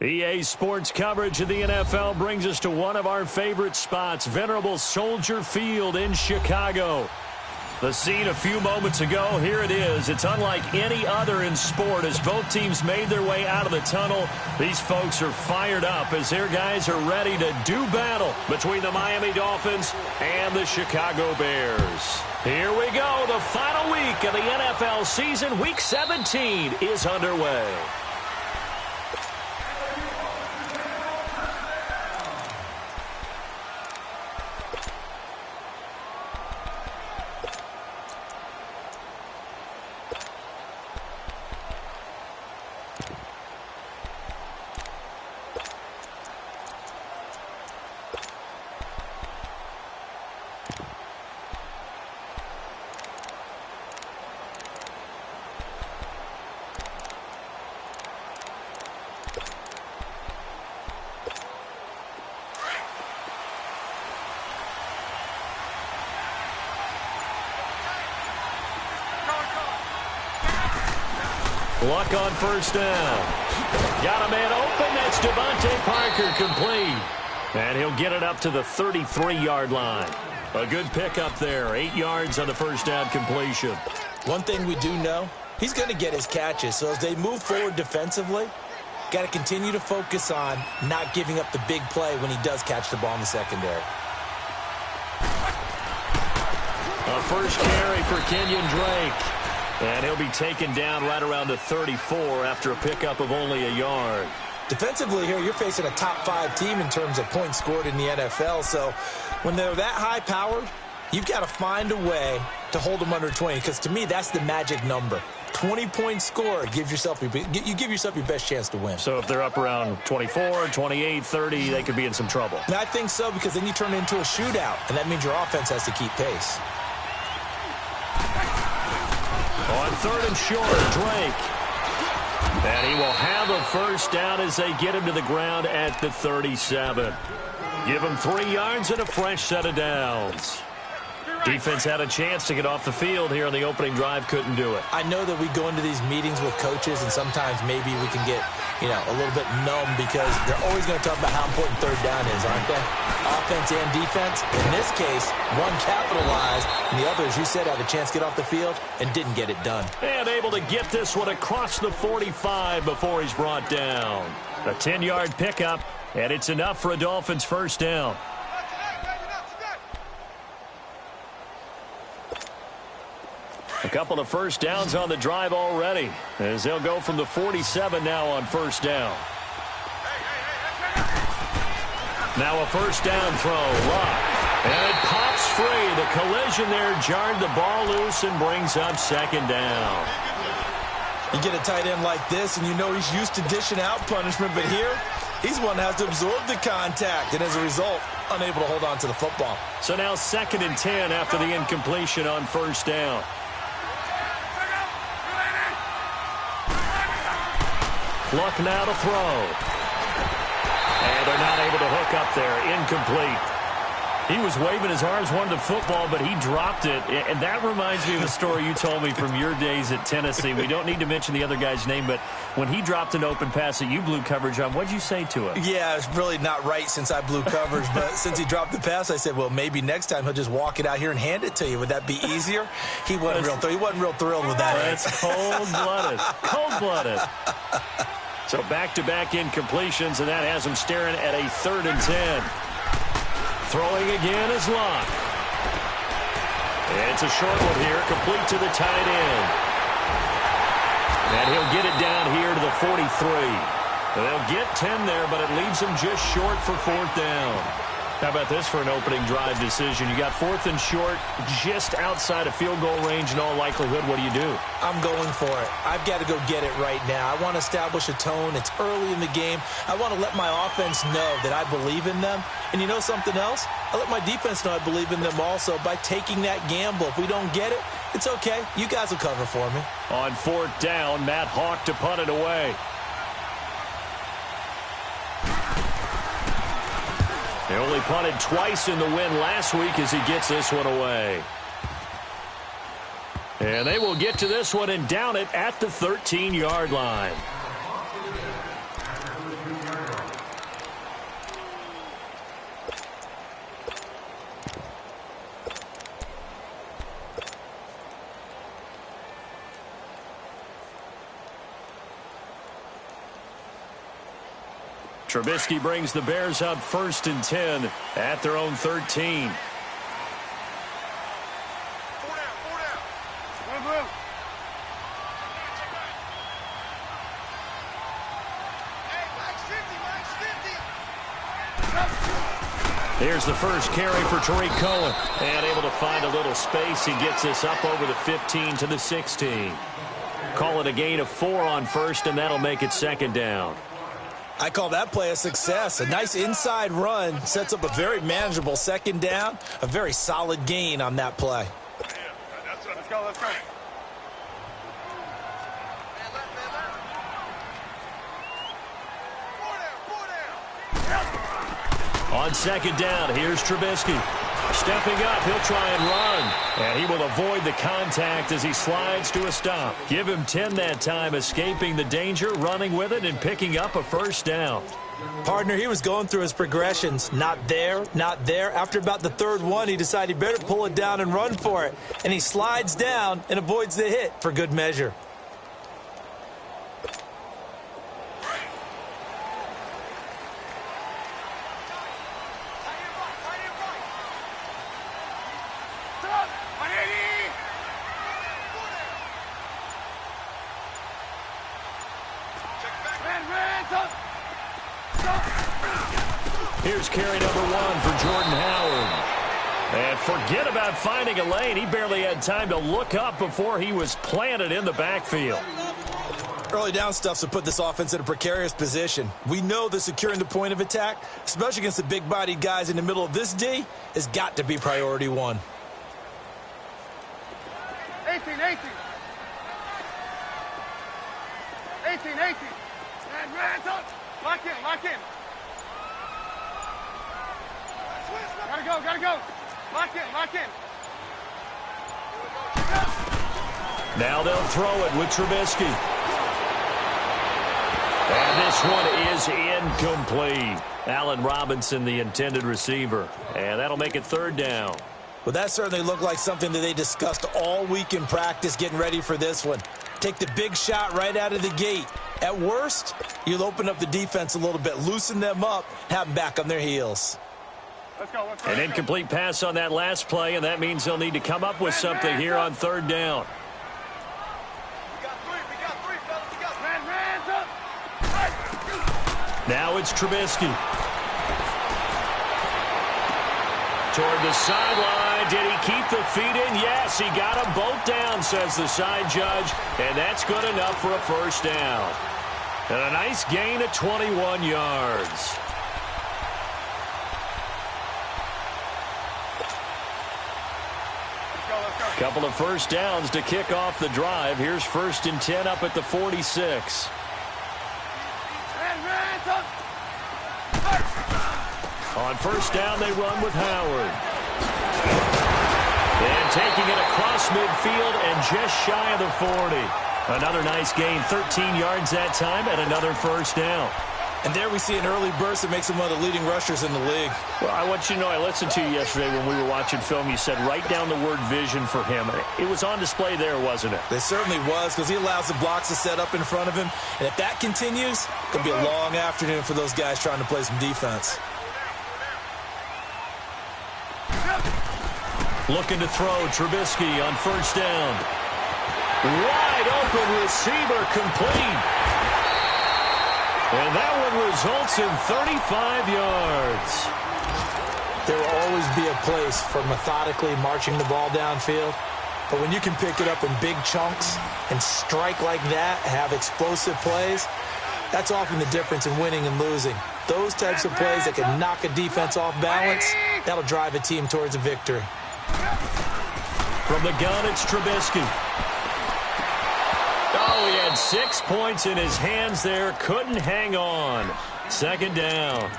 EA Sports coverage of the NFL brings us to one of our favorite spots, venerable Soldier Field in Chicago. The scene a few moments ago, here it is. It's unlike any other in sport as both teams made their way out of the tunnel. These folks are fired up as their guys are ready to do battle between the Miami Dolphins and the Chicago Bears. Here we go. The final week of the NFL season, Week 17, is underway. Luck on first down. Got a man open. That's Devontae Parker, complete. And he'll get it up to the 33-yard line. A good pickup there. 8 yards on the first down completion. One thing we do know, he's going to get his catches. So as they move forward defensively, got to continue to focus on not giving up the big play when he does catch the ball in the secondary. A first carry for Kenyon Drake. And he'll be taken down right around the 34 after a pickup of only a yard. Defensively here, you're facing a top-5 team in terms of points scored in the NFL. So when they're that high-powered, you've got to find a way to hold them under 20. Because to me, that's the magic number. 20-point score, you give yourself your best chance to win. So if they're up around 24, 28, 30, they could be in some trouble. And I think so, because then you turn it into a shootout, and that means your offense has to keep pace. On third and short, Drake. And he will have a first down as they get him to the ground at the 37. Give him 3 yards and a fresh set of downs. Defense had a chance to get off the field here on the opening drive, couldn't do it. I know that we go into these meetings with coaches, and sometimes maybe we can get, a little bit numb because they're always going to talk about how important third down is, aren't they? Offense and defense. In this case, one capitalized, and the other, as you said, had a chance to get off the field and didn't get it done. And able to get this one across the 45 before he's brought down. A 10-yard pickup, and it's enough for a Dolphins first down. A couple of first downs on the drive already, as they'll go from the 47 now on first down. Now a first down throw. Luck. And it pops free. The collision there jarred the ball loose and brings up second down. You get a tight end like this, and you know he's used to dishing out punishment, but here, he's one that has to absorb the contact, and as a result, unable to hold on to the football. So now 2nd and 10 after the incompletion on first down. Luck now to throw. And they're not able to hook up there. Incomplete. He was waving his arms, wanted the football, but he dropped it. And that reminds me of a story you told me from your days at Tennessee. We don't need to mention the other guy's name, but when he dropped an open pass that you blew coverage on, what did you say to him? Yeah, it's really not right since I blew coverage, but since he dropped the pass, I said, well, maybe next time he'll just walk it out here and hand it to you. Would that be easier? He wasn't real thrilled with that. That's cold-blooded. Cold-blooded. So back-to-back incompletions, and that has him staring at a 3rd and 10. Throwing again is Luck. It's a short one here, complete to the tight end. And he'll get it down here to the 43. They'll get 10 there, but it leaves him just short for 4th down. How about this for an opening drive decision? You got 4th and short, just outside of field goal range in all likelihood. What do you do? I'm going for it. I've got to go get it right now. I want to establish a tone. It's early in the game. I want to let my offense know that I believe in them. And you know something else? I let my defense know I believe in them also by taking that gamble. If we don't get it, it's okay. You guys will cover for me. On 4th down, Matt Hawk to punt it away. He only punted twice in the win last week as he gets this one away. And they will get to this one and down it at the 13-yard line. Trubisky brings the Bears up 1st and 10 at their own 13. Here's the first carry for Tariq Cohen. And able to find a little space. He gets this up over the 15 to the 16. Call it a gain of 4 on first, and that'll make it 2nd down. I call that play a success. A nice inside run sets up a very manageable 2nd down. A very solid gain on that play. Let's go, let's go. On 2nd down, here's Trubisky. Stepping up, he'll try and run. And he will avoid the contact as he slides to a stop. Give him 10 that time, escaping the danger, running with it, and picking up a 1st down. Partner, he was going through his progressions. Not there, not there. After about the 3rd one, he decided he better pull it down and run for it. And he slides down and avoids the hit for good measure. Here's carry number 1 for Jordan Howard. And forget about finding a lane. He barely had time to look up before he was planted in the backfield. Early down stuff's to put this offense in a precarious position. We know that securing the point of attack, especially against the big-bodied guys in the middle of this D, has got to be priority 1. 18. 18. And hands up. Lock in. Gotta go. Lock in. Now they'll throw it with Trubisky. And this one is incomplete. Allen Robinson, the intended receiver. And that'll make it 3rd down. Well, that certainly looked like something that they discussed all week in practice getting ready for this one. Take the big shot right out of the gate. At worst, you'll open up the defense a little bit, loosen them up, have them back on their heels. Let's go. An incomplete pass on that last play, and that means they'll need to come up with something here on 3rd down. We got three, fellas. Hands up. Now it's Trubisky. Toward the sideline. Did he keep the feet in? Yes, he got them both down, says the side judge. And that's good enough for a 1st down. And a nice gain of 21 yards. Couple of 1st downs to kick off the drive. Here's 1st and 10 up at the 46. On 1st down, they run with Howard. And taking it across midfield and just shy of the 40. Another nice gain, 13 yards that time, and another 1st down. And there we see an early burst that makes him one of the leading rushers in the league. Well, I want you to know, I listened to you yesterday when we were watching film. You said write down the word vision for him. It was on display there, wasn't it? It certainly was, because he allows the blocks to set up in front of him. And if that continues, it'll be a long afternoon for those guys trying to play some defense. Looking to throw, Trubisky on 1st down. Wide open receiver, complete. And that one results in 35 yards. There will always be a place for methodically marching the ball downfield. But when you can pick it up in big chunks and strike like that, have explosive plays, that's often the difference in winning and losing. Those types of plays that can knock a defense off balance, that'll drive a team towards a victory. From the gun, it's Trubisky. Oh, he had 6 points in his hands there. Couldn't hang on. 2nd down.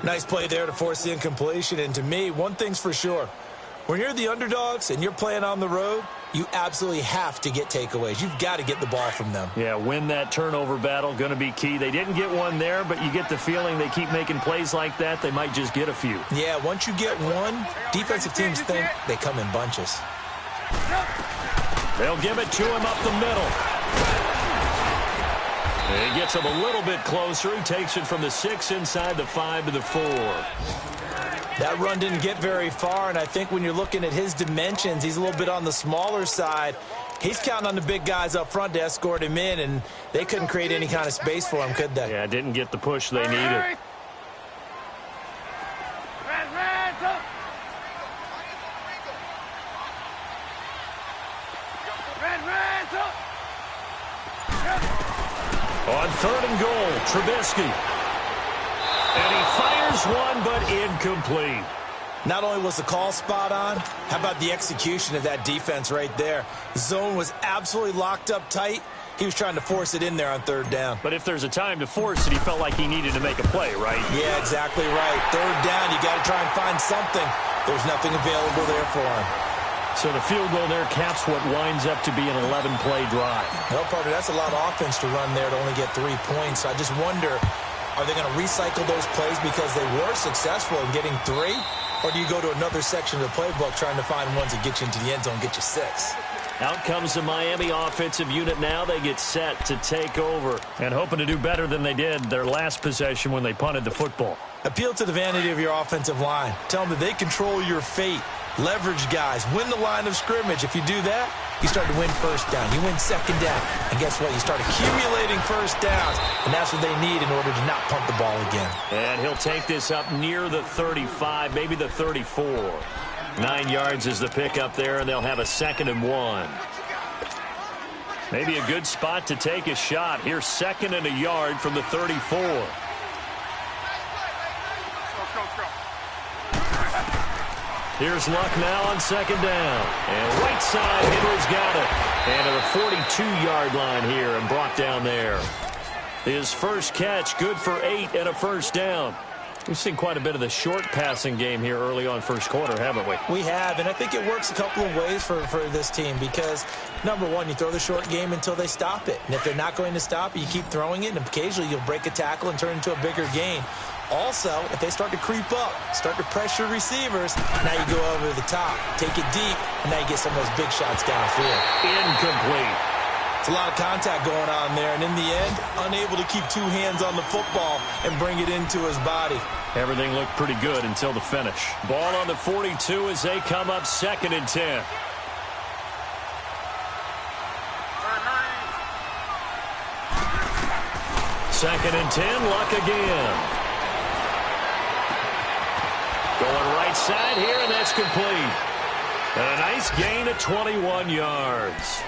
Nice play there to force the incompletion. And to me, one thing's for sure. When you're the underdogs and you're playing on the road, you absolutely have to get takeaways. You've got to get the ball from them. Yeah, win that turnover battle, going to be key. They didn't get one there, but you get the feeling they keep making plays like that, they might just get a few. Yeah, once you get one, defensive teams think they come in bunches. They'll give it to him up the middle. And he gets him a little bit closer. He takes it from the 6 inside the 5 to the 4. That run didn't get very far, and I think when you're looking at his dimensions, he's a little bit on the smaller side. He's counting on the big guys up front to escort him in, and they couldn't create any kind of space for him, could they? Yeah, didn't get the push they needed. On 3rd and goal, Trubisky. And he fires one, but incomplete. Not only was the call spot on, how about the execution of that defense right there? The zone was absolutely locked up tight. He was trying to force it in there on 3rd down. But if there's a time to force it, he felt like he needed to make a play, right? Yeah, exactly right. 3rd down, you got to try and find something. There's nothing available there for him. So the field goal there caps what winds up to be an 11-play drive. No, partner, that's a lot of offense to run there to only get 3 points. I just wonder, are they going to recycle those plays because they were successful in getting 3? Or do you go to another section of the playbook trying to find ones that get you into the end zone, get you 6? Out comes the Miami offensive unit now. They get set to take over and hoping to do better than they did their last possession when they punted the football. Appeal to the vanity of your offensive line. Tell them that they control your fate. Leverage guys. Win the line of scrimmage. If you do that, you start to win 1st down. You win 2nd down. And guess what? You start accumulating 1st downs. And that's what they need in order to not punt the ball again. And he'll take this up near the 35, maybe the 34. 9 yards is the pickup there, and they'll have a 2nd and 1. Maybe a good spot to take a shot. Here's 2nd and a yard from the 34. Here's Luck now on 2nd down. And right side, Henry's got it. And at the 42-yard line here and brought down there. His first catch, good for 8 and a 1st down. We've seen quite a bit of the short passing game here early on 1st quarter, haven't we? We have, and I think it works a couple of ways for this team because, number one, you throw the short game until they stop it. And if they're not going to stop it, you keep throwing it, and occasionally you'll break a tackle and turn it into a bigger gain. Also, if they start to creep up, start to pressure receivers, now you go over the top, take it deep, and now you get some of those big shots downfield. Incomplete. It's a lot of contact going on there, and in the end, unable to keep 2 hands on the football and bring it into his body. Everything looked pretty good until the finish. Ball on the 42 as they come up 2nd and 10. Second and 10, Luck again. Going right side here, and that's complete. And a nice gain of 21 yards.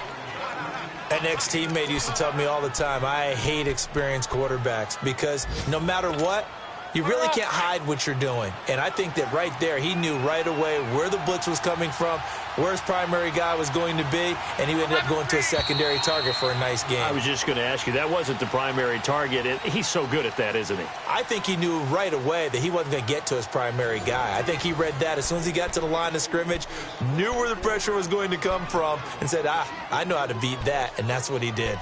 An ex-teammate used to tell me all the time, I hate experienced quarterbacks because no matter what, you really can't hide what you're doing. And I think that right there, he knew right away where the blitz was coming from, where his primary guy was going to be, and he ended up going to a secondary target for a nice game. I was just going to ask you, that wasn't the primary target. He's so good at that, isn't he? I think he knew right away that he wasn't going to get to his primary guy. I think he read that as soon as he got to the line of scrimmage, knew where the pressure was going to come from, and said, I know how to beat that, and that's what he did.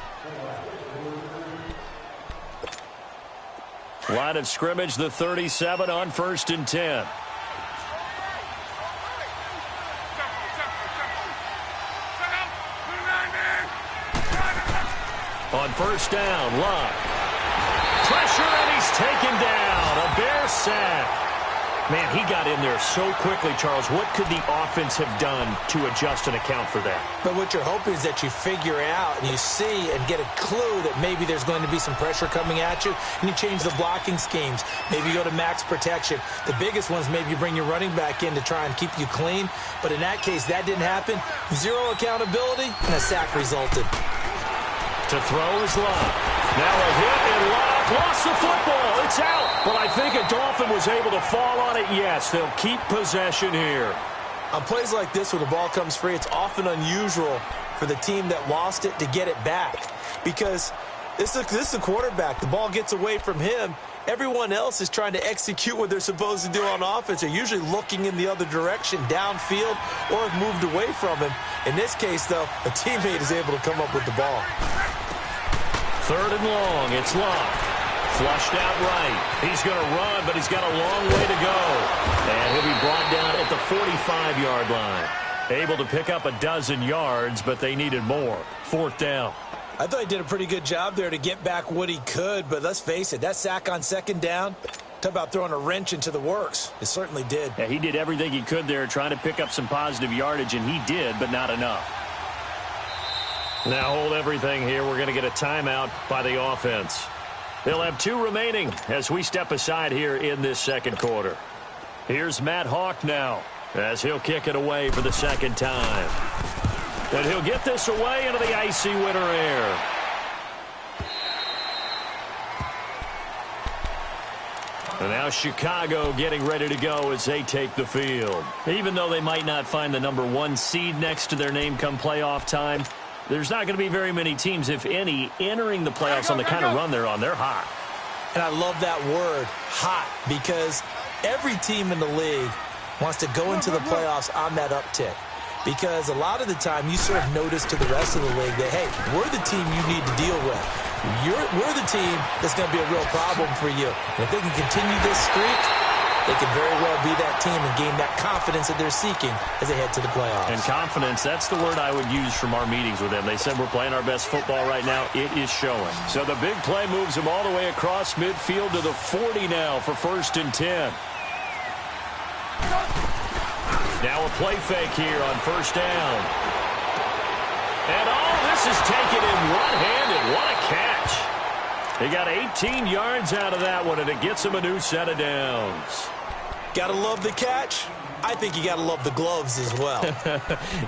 Line of scrimmage, the 37 on 1st and 10. On 1st down, Luck. Pressure, and he's taken down. A Bear sack. Man, he got in there so quickly, Charles. What could the offense have done to adjust and account for that? But what you're hoping is that you figure out and you see and get a clue that maybe there's going to be some pressure coming at you, and you change the blocking schemes. Maybe you go to max protection. The biggest ones, maybe you bring your running back in to try and keep you clean. But in that case, that didn't happen. 0 accountability, and a sack resulted. To throw is Luck. Now a hit, and Luck lost the football. It's out. But I think a Dolphin was able to fall on it. Yes, they'll keep possession here. On plays like this where the ball comes free, it's often unusual for the team that lost it to get it back. Because this is the quarterback. The ball gets away from him. Everyone else is trying to execute what they're supposed to do on offense. They're usually looking in the other direction, downfield, or have moved away from him. In this case, though, a teammate is able to come up with the ball. 3rd and long, it's Luck. Flushed out right. He's going to run, but he's got a long way to go. And he'll be brought down at the 45-yard line. Able to pick up a dozen yards, but they needed more. 4th down. I thought he did a pretty good job there to get back what he could, but let's face it, that sack on second down, talk about throwing a wrench into the works. It certainly did. Yeah, he did everything he could there trying to pick up some positive yardage, and he did, but not enough. Now hold everything here. We're going to get a timeout by the offense. They'll have 2 remaining as we step aside here in this second quarter. Here's Matt Hawk now as he'll kick it away for the second time. And he'll get this away into the icy winter air. And now Chicago getting ready to go as they take the field. Even though they might not find the number 1 seed next to their name come playoff time, there's not going to be very many teams, if any, entering the playoffs on the kind of run they're on. They're hot. And I love that word, hot, because every team in the league wants to go into the playoffs on that uptick. Because a lot of the time you serve notice to the rest of the league that, hey, we're the team you need to deal with. We're the team that's going to be a real problem for you. And if they can continue this streak, they can very well be that team and gain that confidence that they're seeking as they head to the playoffs. And confidence, that's the word I would use from our meetings with them. They said we're playing our best football right now. It is showing. So the big play moves them all the way across midfield to the 40 now for 1st and 10. Now a play fake here on 1st down. And this is taken in one-handed. What a catch. He got 18 yards out of that one, and it gets him a new set of downs. Gotta love the catch. I think you gotta love the gloves as well.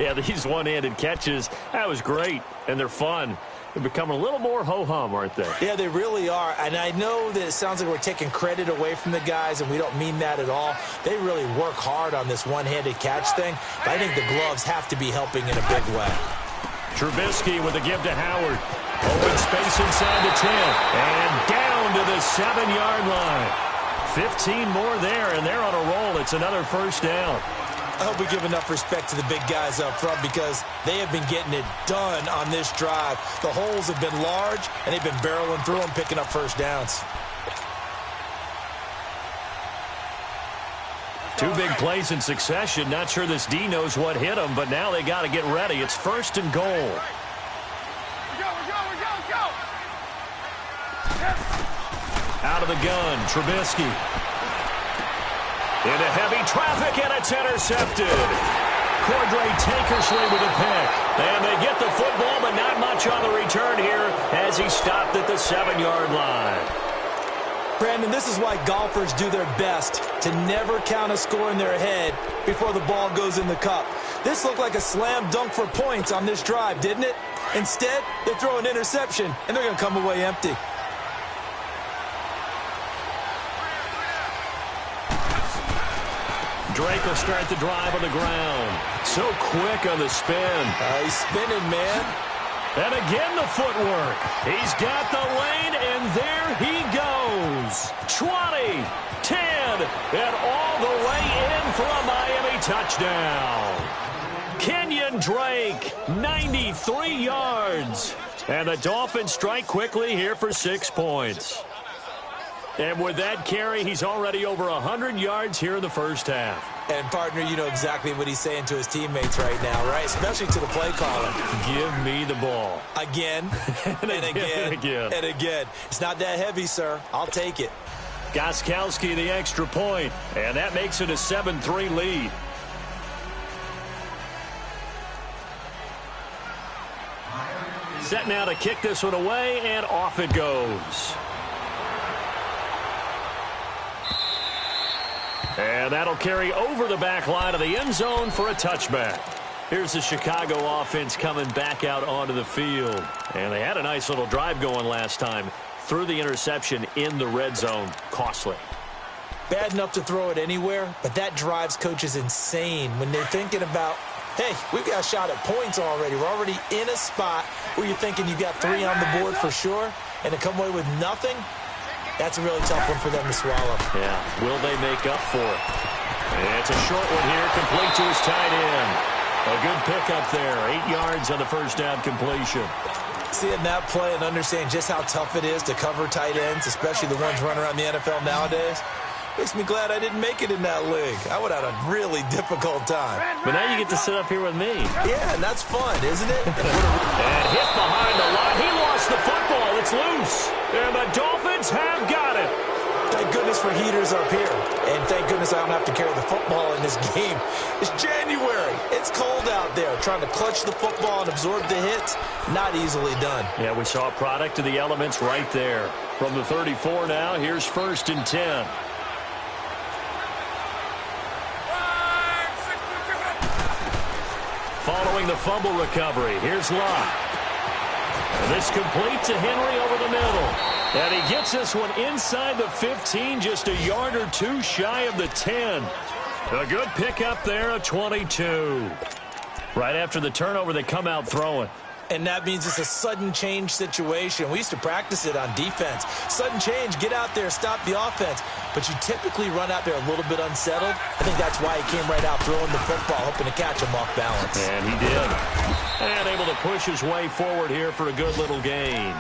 Yeah, these one-handed catches, that was great, and they're fun. They're becoming a little more ho-hum, aren't they? Yeah, they really are. And I know that it sounds like we're taking credit away from the guys, and we don't mean that at all. They really work hard on this one-handed catch thing, but I think the gloves have to be helping in a big way. Trubisky with a give to Howard. Open space inside the 10. And down to the 7-yard line. 15 more there, and they're on a roll. It's another 1st down. I hope we give enough respect to the big guys up front because they have been getting it done on this drive. The holes have been large, and they've been barreling through them, picking up 1st downs. 2 big plays in succession. Not sure this D knows what hit him, but now they got to get ready. It's 1st and goal. Go. Out of the gun, Trubisky. Into heavy traffic, and it's intercepted. Cordray Tankersley with a pick. And they get the football, but not much on the return here as he stopped at the 7-yard line. Brandon, this is why golfers do their best to never count a score in their head before the ball goes in the cup. This looked like a slam dunk for points on this drive, didn't it? Instead, they throw an interception, and they're going to come away empty. Drake will start the drive on the ground. So quick on the spin. He's spinning, man. And again the footwork. He's got the lane, and there he goes. 20, 10, and all the way in for a Miami touchdown. Kenyon Drake, 93 yards. And the Dolphins strike quickly here for 6 points. And with that carry, he's already over 100 yards here in the 1st half. And, partner, you know exactly what he's saying to his teammates right now, right? Especially to the play caller. Give me the ball. Again, and again, and again. It's not that heavy, sir. I'll take it. Gostkowski the extra point, and that makes it a 7-3 lead. Set now to kick this one away, and off it goes. And that'll carry over the back line of the end zone for a touchback. Here's the Chicago offense coming back out onto the field. And they had a nice little drive going last time. Threw the interception in the red zone. Costly. Bad enough to throw it anywhere, but that drives coaches insane when they're thinking about, hey, we've got a shot at points already. We're already in a spot where you're thinking you got 3 on the board for sure, and to come away with nothing, that's a really tough one for them to swallow. Yeah, will they make up for it? And it's a short one here, complete to his tight end. A good pickup there, 8 yards on the 1st down completion. Seeing that play and understanding just how tough it is to cover tight ends, especially the ones running around the NFL nowadays, Makes me glad I didn't make it in that league. I would have had a really difficult time. But now you get to sit up here with me. Yeah, and that's fun, isn't it? And hit behind the line. He lost the football. It's loose. And the Dolphins have got it. Thank goodness for heaters up here. And thank goodness I don't have to carry the football in this game. It's January. It's cold out there. Trying to clutch the football and absorb the hits, not easily done. Yeah, we saw a product of the elements right there. From the 34 now, here's 1st and 10. Following the fumble recovery, here's Lott. And this complete to Henry over the middle. And he gets this one inside the 15, just a yard or two shy of the 10. A good pickup there, a 22. Right after the turnover, they come out throwing. And that means it's a sudden change situation. We used to practice it on defense. Sudden change, get out there, stop the offense. But you typically run out there a little bit unsettled. I think that's why he came right out throwing the football, hoping to catch him off balance. And he did. And able to push his way forward here for a good little gain.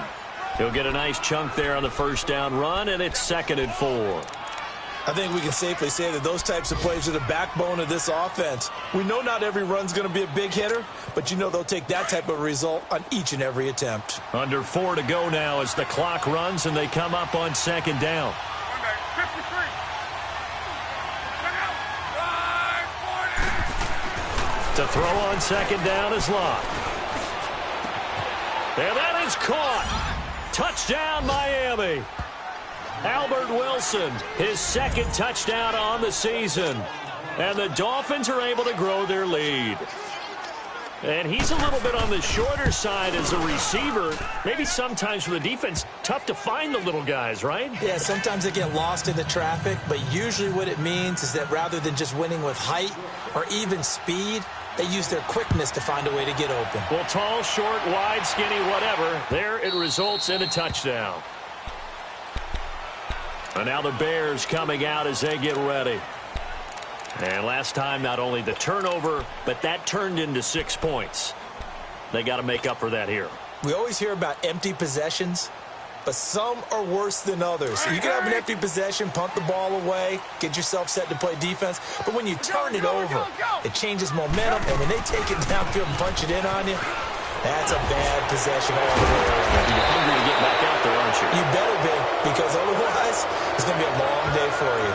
He'll get a nice chunk there on the 1st down run, and it's 2nd and 4. I think we can safely say that those types of plays are the backbone of this offense. We know not every run's going to be a big hitter, but you know they'll take that type of result on each and every attempt. Under 4 to go now as the clock runs and they come up on 2nd down. To throw on 2nd down is Lott. And that is caught. Touchdown, Miami. Albert Wilson, his 2nd touchdown on the season. And the Dolphins are able to grow their lead. And he's a little bit on the shorter side as a receiver. Maybe sometimes for the defense, tough to find the little guys, right? Yeah, sometimes they get lost in the traffic, but usually what it means is that rather than just winning with height or even speed, they use their quickness to find a way to get open. Well, tall, short, wide, skinny, whatever. There it results in a touchdown. And now the Bears coming out as they get ready. And last time, not only the turnover, but that turned into 6 points. They got to make up for that here. We always hear about empty possessions, but some are worse than others. You can have an empty possession, punt the ball away, get yourself set to play defense, but when you turn it over, it changes momentum, and when they take it downfield and punch it in on you, that's a bad possession all the way around. You're hungry to get back out there, aren't you? You better be, because otherwise, it's going to be a long day for you.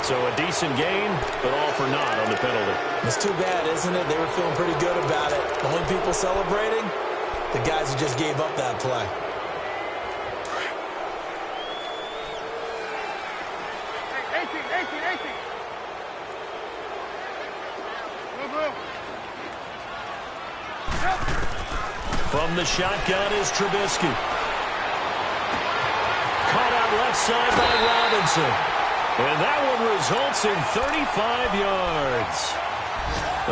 So a decent gain, but all for naught on the penalty. It's too bad, isn't it? They were feeling pretty good about it. The only people celebrating, the guys who just gave up that play. From the shotgun is Trubisky. Caught out left side by Robinson. And that one results in 35 yards.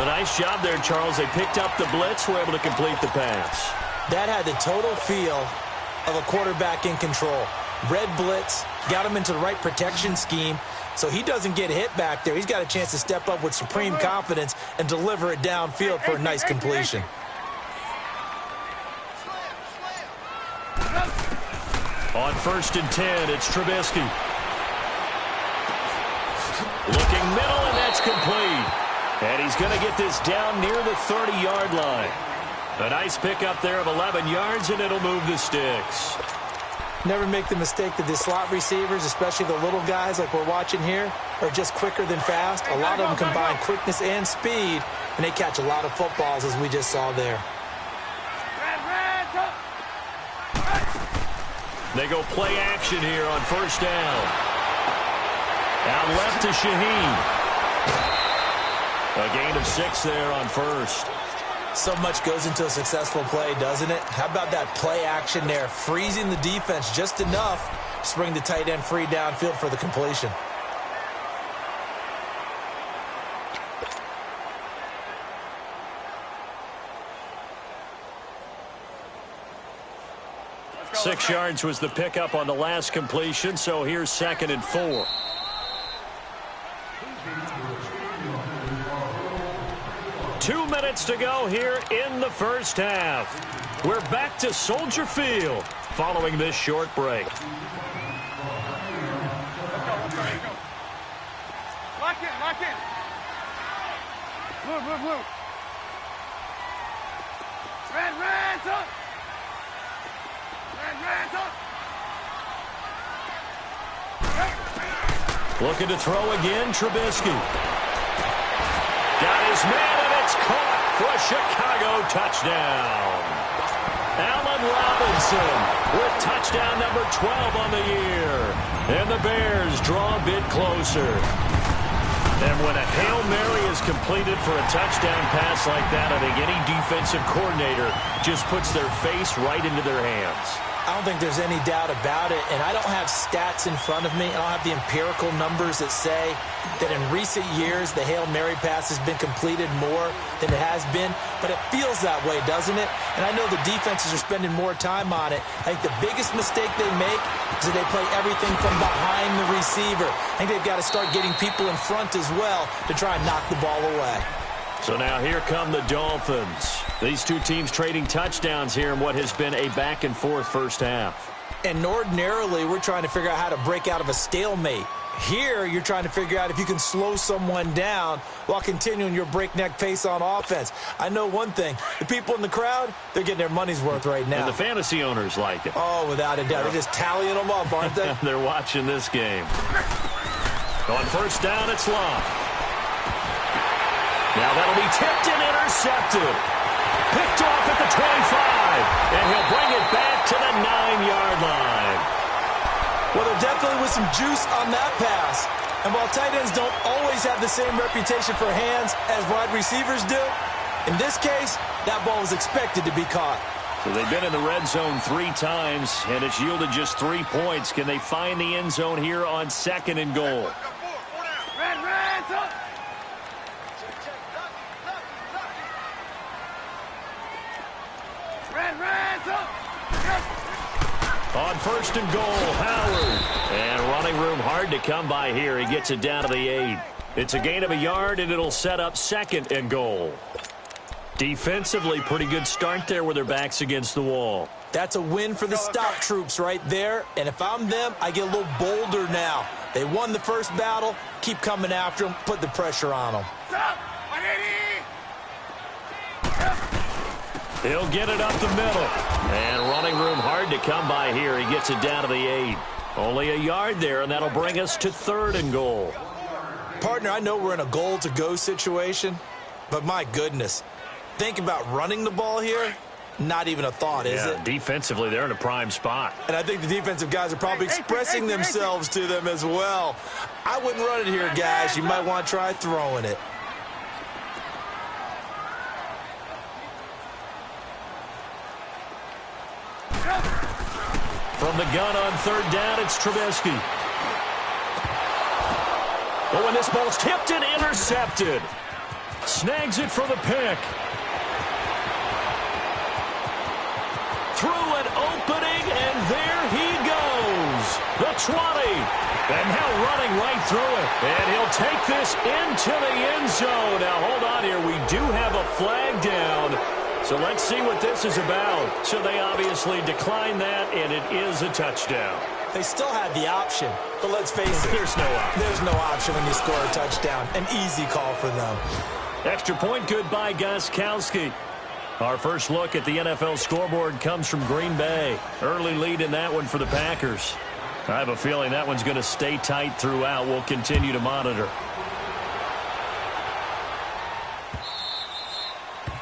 A nice job there, Charles. They picked up the blitz, were able to complete the pass. That had the total feel of a quarterback in control. Red blitz, got him into the right protection scheme, so he doesn't get hit back there. He's got a chance to step up with supreme confidence and deliver it downfield for a nice completion. On 1st and 10, it's Trubisky. Looking middle, and that's complete. And he's going to get this down near the 30-yard line. A nice pickup there of 11 yards, and it'll move the sticks. Never make the mistake that the slot receivers, especially the little guys like we're watching here, are just quicker than fast. A lot of them combine quickness and speed, and they catch a lot of footballs, as we just saw there. They go play action here on 1st down. Out left to Shaheen. A gain of 6 there on 1st. So much goes into a successful play, doesn't it? How about that play action there, freezing the defense just enough to bring the tight end free downfield for the completion. Six yards was the pickup on the last completion, so here's 2nd and 4. 2 minutes to go here in the first half. We're back to Soldier Field following this short break. Let's go. Lock in. Blue. Red's up. Red's up. Looking to throw again, Trubisky. Got his man, and it's caught for a Chicago touchdown. Allen Robinson with touchdown number 12 on the year. And the Bears draw a bit closer. And when a Hail Mary is completed for a touchdown pass like that, I think any defensive coordinator just puts their face right into their hands. I don't think there's any doubt about it, and I don't have stats in front of me. I don't have the empirical numbers that say that in recent years the Hail Mary pass has been completed more than it has been, but it feels that way, doesn't it? And I know the defenses are spending more time on it. I think the biggest mistake they make is that they play everything from behind the receiver. I think they've got to start getting people in front as well to try and knock the ball away. So now here come the Dolphins. These two teams trading touchdowns here in what has been a back-and-forth first half. And ordinarily, we're trying to figure out how to break out of a stalemate. Here, you're trying to figure out if you can slow someone down while continuing your breakneck pace on offense. I know one thing. The people in the crowd, they're getting their money's worth right now. And the fantasy owners like it. Oh, without a doubt. They're just tallying them up, aren't they? They're watching this game. On first down, it's Love. Now that'll be tipped and intercepted. Picked off at the 25. And he'll bring it back to the 9-yard line. Well, there definitely was some juice on that pass. And while tight ends don't always have the same reputation for hands as wide receivers do, in this case, that ball was expected to be caught. So they've been in the red zone 3 times, and it's yielded just 3 points. Can they find the end zone here on 2nd and goal? Red's up. Red's up. On first and goal, Howard. And running room hard to come by here. He gets it down to the 8. It's a gain of a yard, and it'll set up 2nd and goal. Defensively, pretty good start there with their backs against the wall. That's a win for the stop troops right there. And if I'm them, I get a little bolder now. They won the first battle. Keep coming after them. Put the pressure on them. Stop. He'll get it up the middle. And running room hard to come by here. He gets it down to the 8. Only a yard there, and that'll bring us to 3rd and goal. Partner, I know we're in a goal-to-go situation, but my goodness. Think about running the ball here. Not even a thought, is it? Defensively, they're in a prime spot. And I think the defensive guys are probably expressing themselves to them as well. I wouldn't run it here, guys. You might want to try throwing it. From the gun on 3rd down, it's Trubisky. Oh, and this ball's tipped and intercepted. Snags it for the pick. Through an opening, and there he goes. The 20. And now running right through it. And he'll take this into the end zone. Now, hold on here. We do have a flag down. So let's see what this is about. So they obviously declined that, and it is a touchdown. They still had the option, but let's face it. There's no option. There's no option when you score a touchdown. An easy call for them. Extra point good by Gostkowski. Our first look at the NFL scoreboard comes from Green Bay. Early lead in that one for the Packers. I have a feeling that one's going to stay tight throughout. We'll continue to monitor.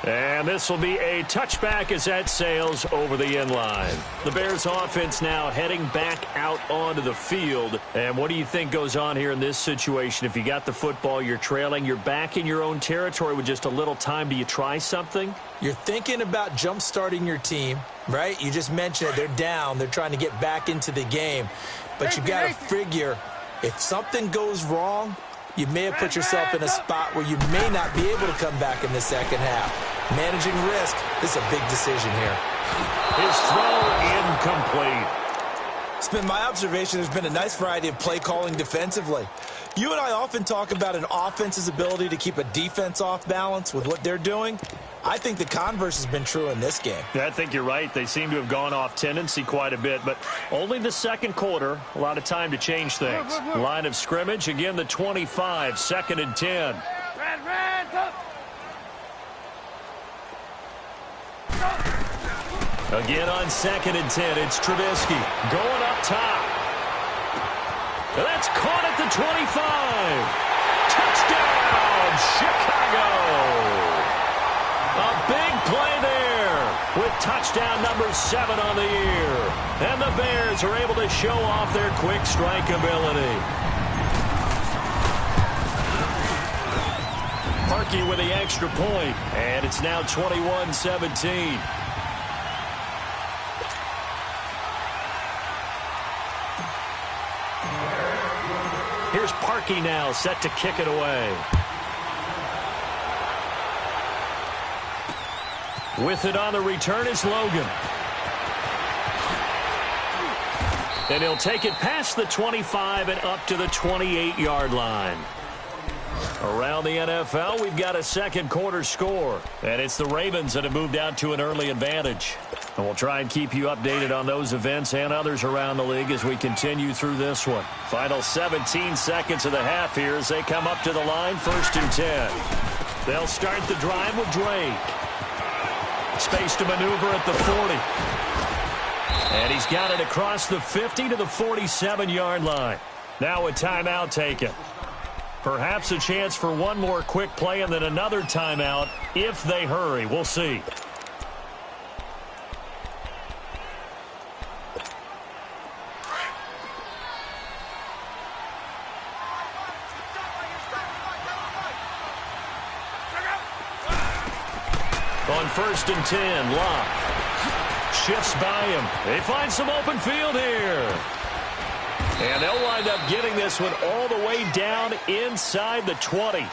And this will be a touchback as that sails over the end line. The Bears offense now heading back out onto the field. And what do you think goes on here in this situation? If you got the football, you're trailing, you're back in your own territory with just a little time. Do you try something? You're thinking about jump-starting your team, right? You just mentioned it. They're down. They're trying to get back into the game. But you've got to figure if something goes wrong, you may have put yourself in a spot where you may not be able to come back in the second half. Managing risk, this is a big decision here. His throw incomplete. It's been my observation there's been a nice variety of play calling defensively. You and I often talk about an offense's ability to keep a defense off balance with what they're doing. I think the converse has been true in this game. Yeah, I think you're right. They seem to have gone off tendency quite a bit, but only the second quarter. A lot of time to change things. Line of scrimmage, again, the 25, 2nd and 10. Red, up. Again on 2nd and 10, it's Trubisky going up top. That's caught at the 25. Touchdown, Chicago. A big play there with touchdown number 7 on the year. And the Bears are able to show off their quick strike ability. Parkey with the extra point, and it's now 21-17. Here's Parkey now, set to kick it away. With it on the return is Logan. And he'll take it past the 25 and up to the 28-yard line. Around the NFL, we've got a second quarter score. And it's the Ravens that have moved out to an early advantage. And we'll try and keep you updated on those events and others around the league as we continue through this one. Final 17 seconds of the half here as they come up to the line, 1st and 10. They'll start the drive with Drake. Space to maneuver at the 40. And he's got it across the 50 to the 47-yard line. Now a timeout taken. Perhaps a chance for one more quick play and then another timeout if they hurry. We'll see. On 1st and 10, Locke shifts by him. They find some open field here. And they'll wind up getting this one all the way down inside the 20.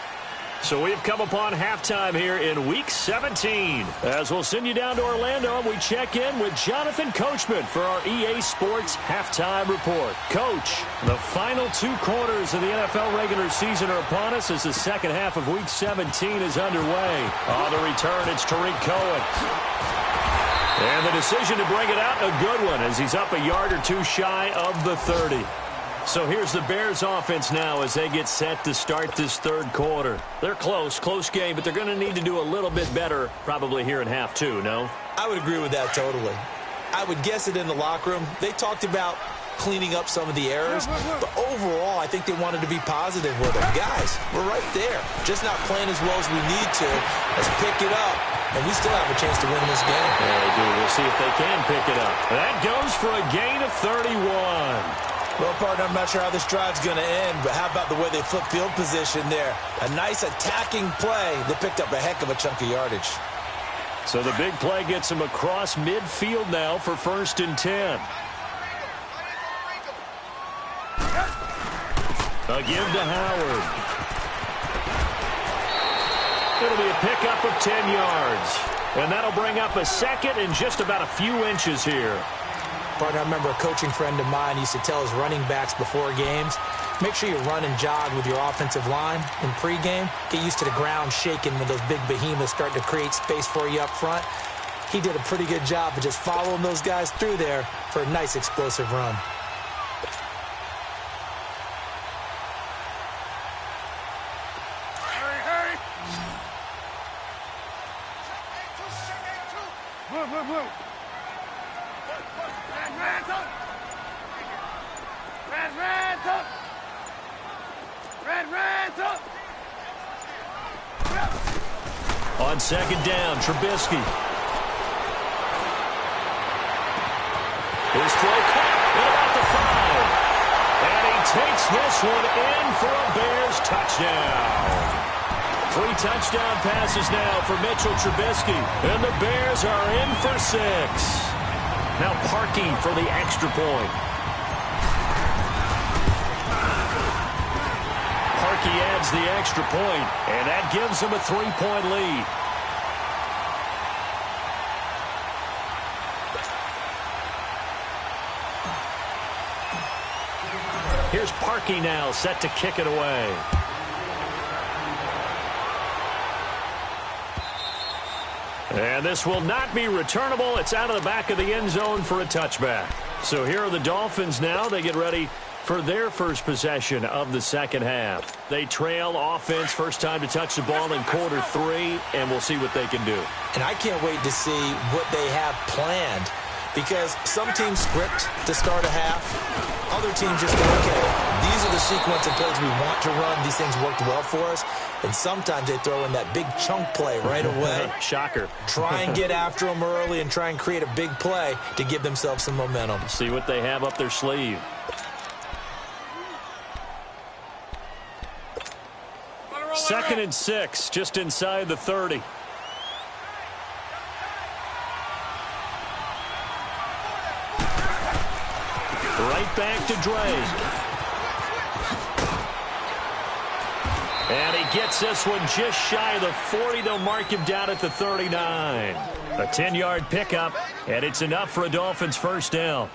So we've come upon halftime here in Week 17. As we'll send you down to Orlando, and we check in with Jonathan Coachman for our EA Sports Halftime Report. Coach, the final 2 quarters of the NFL regular season are upon us as the second half of Week 17 is underway. On the return, it's Tariq Cohen. And the decision to bring it out, a good one, as he's up a yard or 2 shy of the 30. So here's the Bears offense now as they get set to start this third quarter. They're close game, but they're going to need to do a little bit better probably here in half 2, no? I would agree with that totally. I would guess it in the locker room. They talked about cleaning up some of the errors, but overall I think they wanted to be positive with them. Guys, we're right there. Just not playing as well as we need to. Let's pick it up, and we still have a chance to win this game. Yeah, they do. We'll see if they can pick it up. That goes for a gain of 31. Well, partner, I'm not sure how this drive's going to end, but how about the way they flip field position there? A nice attacking play. They picked up a heck of a chunk of yardage. So the big play gets him across midfield now for 1st and 10. A give to Howard. It'll be a pickup of 10 yards. And that'll bring up a second and just about a few inches here. Partner, I remember a coaching friend of mine used to tell his running backs before games, make sure you run and jog with your offensive line in pregame. Get used to the ground shaking when those big behemoths start to create space for you up front. He did a pretty good job of just following those guys through there for a nice explosive run. Hurry. Move. Red up. On 2nd down, Trubisky. His throw caught at about the 5. And he takes this one in for a Bears touchdown. 3 touchdown passes now for Mitchell Trubisky. And the Bears are in for 6. Now Parkey for the extra point. Parkey adds the extra point, and that gives him a 3-point lead. Here's Parkey now, set to kick it away. And this will not be returnable. It's out of the back of the end zone for a touchback. So here are the Dolphins now. They get ready for their first possession of the second half. They trail offense, first time to touch the ball in quarter 3, and we'll see what they can do. And I can't wait to see what they have planned, because some teams script to start a half. Other teams just go, okay, these are the sequence of plays we want to run. These things worked well for us. And sometimes they throw in that big chunk play right away. Shocker. Try and get after them early and try and create a big play to give themselves some momentum. See what they have up their sleeve. Second and 6, just inside the 30. Right back to Drake. And he gets this one just shy of the 40. They'll mark him down at the 39. A 10-yard pickup, and it's enough for a Dolphins first down.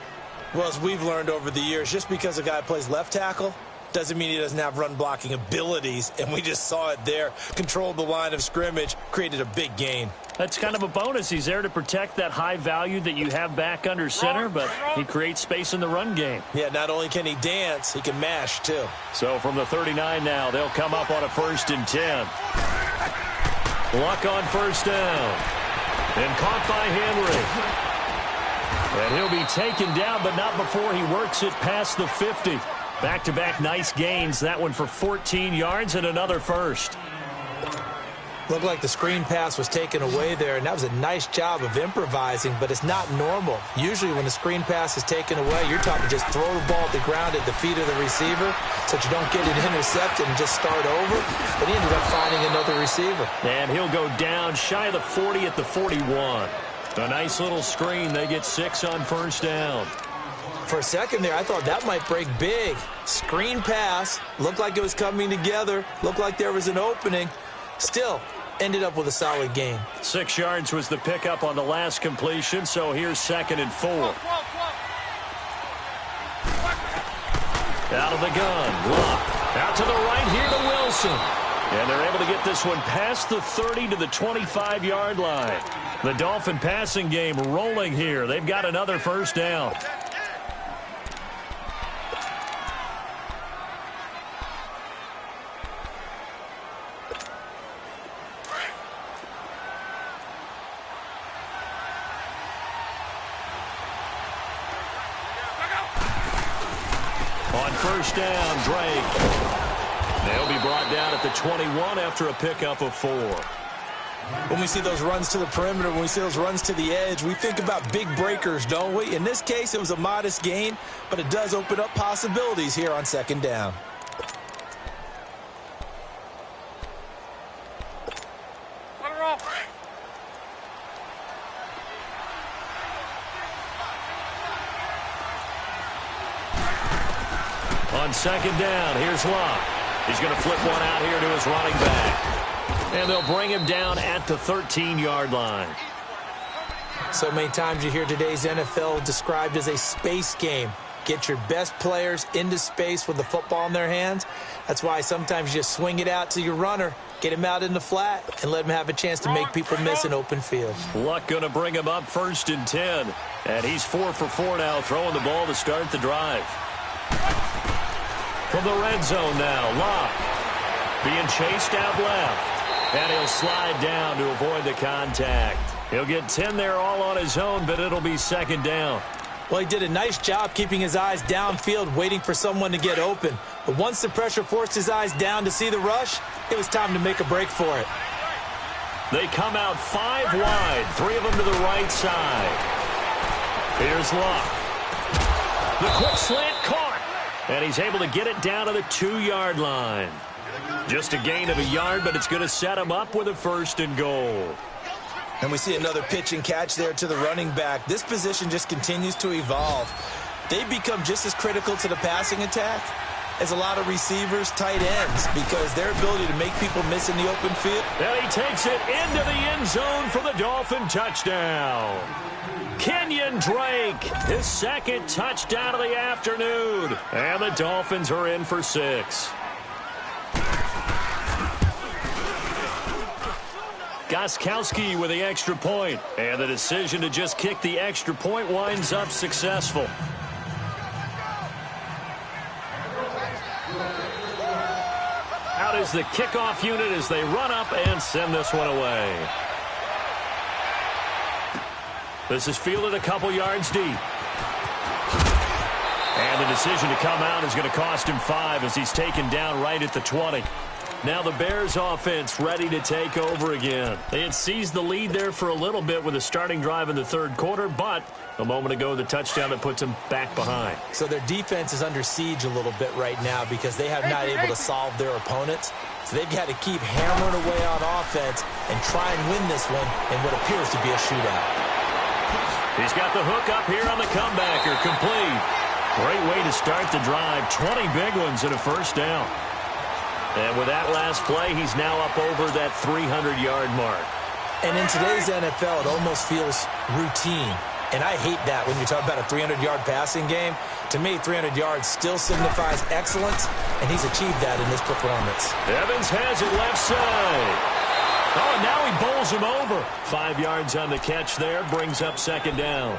Well, as we've learned over the years, just because a guy plays left tackle doesn't mean he doesn't have run-blocking abilities, and we just saw it there. Controlled the line of scrimmage, created a big gain. That's kind of a bonus. He's there to protect that high value that you have back under center, but he creates space in the run game. Yeah, not only can he dance, he can mash, too. So from the 39 now, they'll come up on a 1st and 10. Luck on first down. And caught by Henry. And he'll be taken down, but not before he works it past the 50. Back-to-back nice gains. That one for 14 yards and another first. Looked like the screen pass was taken away there, and that was a nice job of improvising, but it's not normal. Usually when the screen pass is taken away, you're taught to just throw the ball at the ground at the feet of the receiver so that you don't get it intercepted and just start over. But he ended up finding another receiver. And he'll go down shy of the 40 at the 41. A nice little screen. They get 6 on first down. For a second there, I thought that might break big. Screen pass. Looked like it was coming together. Looked like there was an opening. Still, ended up with a solid game. 6 yards was the pickup on the last completion, so here's 2nd and 4. Out of the gun. Luck. Out to the right here to Wilson. And they're able to get this one past the 30 to the 25-yard line. The Dolphin passing game rolling here. They've got another first down. On first down, Drake. They'll be brought down at the 21 after a pickup of 4. When we see those runs to the perimeter, when we see those runs to the edge, we think about big breakers, don't we? In this case, it was a modest gain, but it does open up possibilities here on 2nd down. On 2nd down, here's Luck. He's going to flip one out here to his running back. And they'll bring him down at the 13-yard line. So many times you hear today's NFL described as a space game. Get your best players into space with the football in their hands. That's why sometimes you just swing it out to your runner, get him out in the flat, and let him have a chance to make people miss an open field. Luck going to bring him up 1st and 10. And he's 4 for 4 now, throwing the ball to start the drive. From the red zone now, Luck being chased out left. And he'll slide down to avoid the contact. He'll get 10 there all on his own, but it'll be 2nd down. Well, he did a nice job keeping his eyes downfield, waiting for someone to get open. But once the pressure forced his eyes down to see the rush, it was time to make a break for it. They come out 5 wide, 3 of them to the right side. Here's Luck. The quick slant caught. And he's able to get it down to the 2-yard line. Just a gain of a yard, but it's going to set him up with a 1st and goal. And we see another pitch and catch there to the running back. This position just continues to evolve. They become just as critical to the passing attack is a lot of receivers, tight ends, because their ability to make people miss in the open field. And he takes it into the end zone for the Dolphin touchdown. Kenyon Drake, his second touchdown of the afternoon. And the Dolphins are in for 6. Gostkowski with the extra point. And the decision to just kick the extra point winds up successful. Out is the kickoff unit as they run up and send this one away. This is fielded a couple yards deep. And the decision to come out is going to cost him 5 as he's taken down right at the 20. Now the Bears offense ready to take over again. They had seized the lead there for a little bit with a starting drive in the third quarter, but a moment ago the touchdown that puts them back behind. So their defense is under siege a little bit right now because they have not able to solve their opponents. So they've got to keep hammering away on offense and try and win this one in what appears to be a shootout. He's got the hook up here on the comebacker, complete. Great way to start the drive. 20 big ones and a first down. And with that last play, he's now up over that 300-yard mark. And in today's NFL, it almost feels routine. And I hate that when you talk about a 300-yard passing game. To me, 300 yards still signifies excellence, and he's achieved that in this performance. Evans has it left side. Oh, and now he bowls him over. 5 yards on the catch there, brings up second down.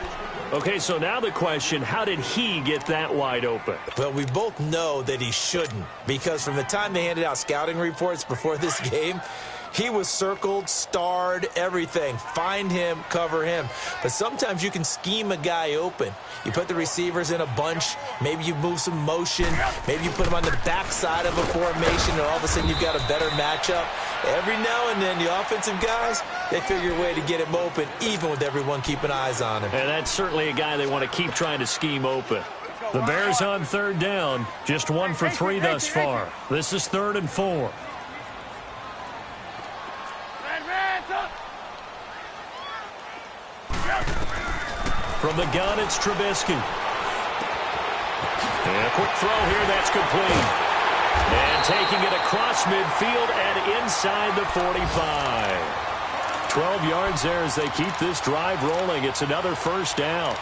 Okay, so now the question, how did he get that wide open? Well, we both know that he shouldn't, because from the time they handed out scouting reports before this game, he was circled, starred, everything. Find him, cover him. But sometimes you can scheme a guy open. You put the receivers in a bunch. Maybe you move some motion. Maybe you put them on the backside of a formation, and all of a sudden you've got a better matchup. Every now and then, the offensive guys, they figure a way to get him open, even with everyone keeping eyes on him. And that's certainly a guy they want to keep trying to scheme open. The Bears on third down, just 1 for 3 thus far. This is 3rd and 4. From the gun, it's Trubisky. And a quick throw here, that's complete. And taking it across midfield and inside the 45. 12 yards there as they keep this drive rolling. It's another first down.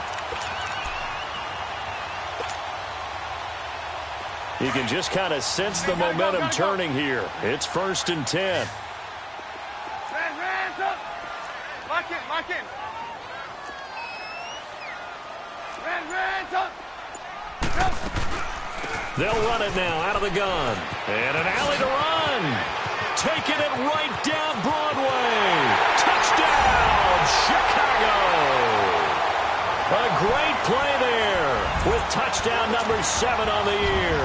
You can just kind of sense the momentum turning here. It's 1st and 10. Lock in, lock in. They'll run it now out of the gun. And an alley to run. Taking it right down Broadway. Touchdown, Chicago. A great play there with touchdown number 7 on the year.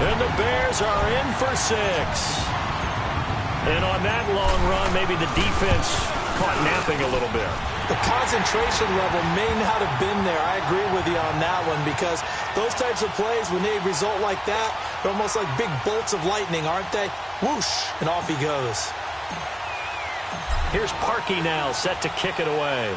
And the Bears are in for 6. And on that long run, maybe the defense caught napping a little bit. The concentration level may not have been there. I agree with you on that one, because those types of plays, when they result like that, they're almost like big bolts of lightning, aren't they? Whoosh, and off he goes. Here's Parkey now, set to kick it away.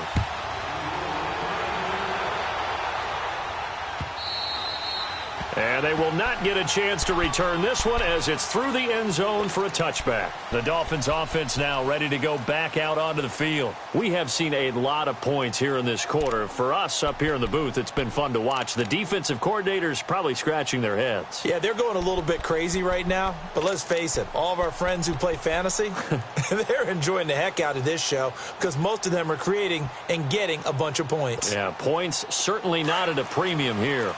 And they will not get a chance to return this one as it's through the end zone for a touchback. The Dolphins offense now ready to go back out onto the field. We have seen a lot of points here in this quarter. For us up here in the booth, it's been fun to watch. The defensive coordinators probably scratching their heads. Yeah, they're going a little bit crazy right now. But let's face it, all of our friends who play fantasy, they're enjoying the heck out of this show because most of them are creating and getting a bunch of points. Yeah, points certainly not at a premium here.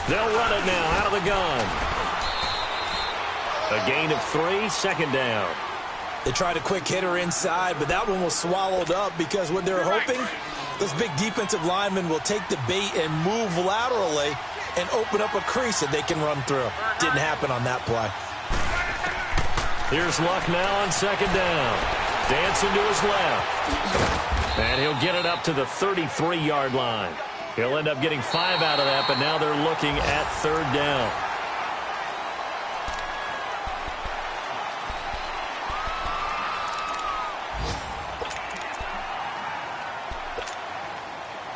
They'll run it now out of the gun. A gain of 3, second down. They tried a quick hitter inside, but that one was swallowed up because what they're hoping, those big defensive linemen will take the bait and move laterally and open up a crease that they can run through. Didn't happen on that play. Here's Luck now on second down. Dancing to his left. And he'll get it up to the 33-yard line. He'll end up getting 5 out of that, but now they're looking at third down.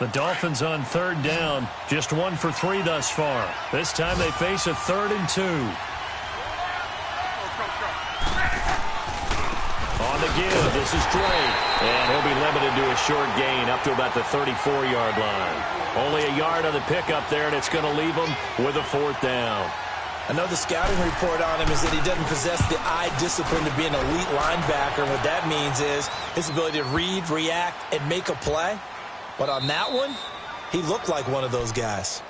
The Dolphins on 3rd down, just 1 for 3 thus far. This time they face a 3rd and 2. On the give, this is Drake. And he'll be limited to a short gain up to about the 34-yard line. Only a yard on the pickup there, and it's going to leave him with a 4th down. I know the scouting report on him is that he doesn't possess the eye discipline to be an elite linebacker. What that means is his ability to read, react, and make a play. But on that one, he looked like one of those guys.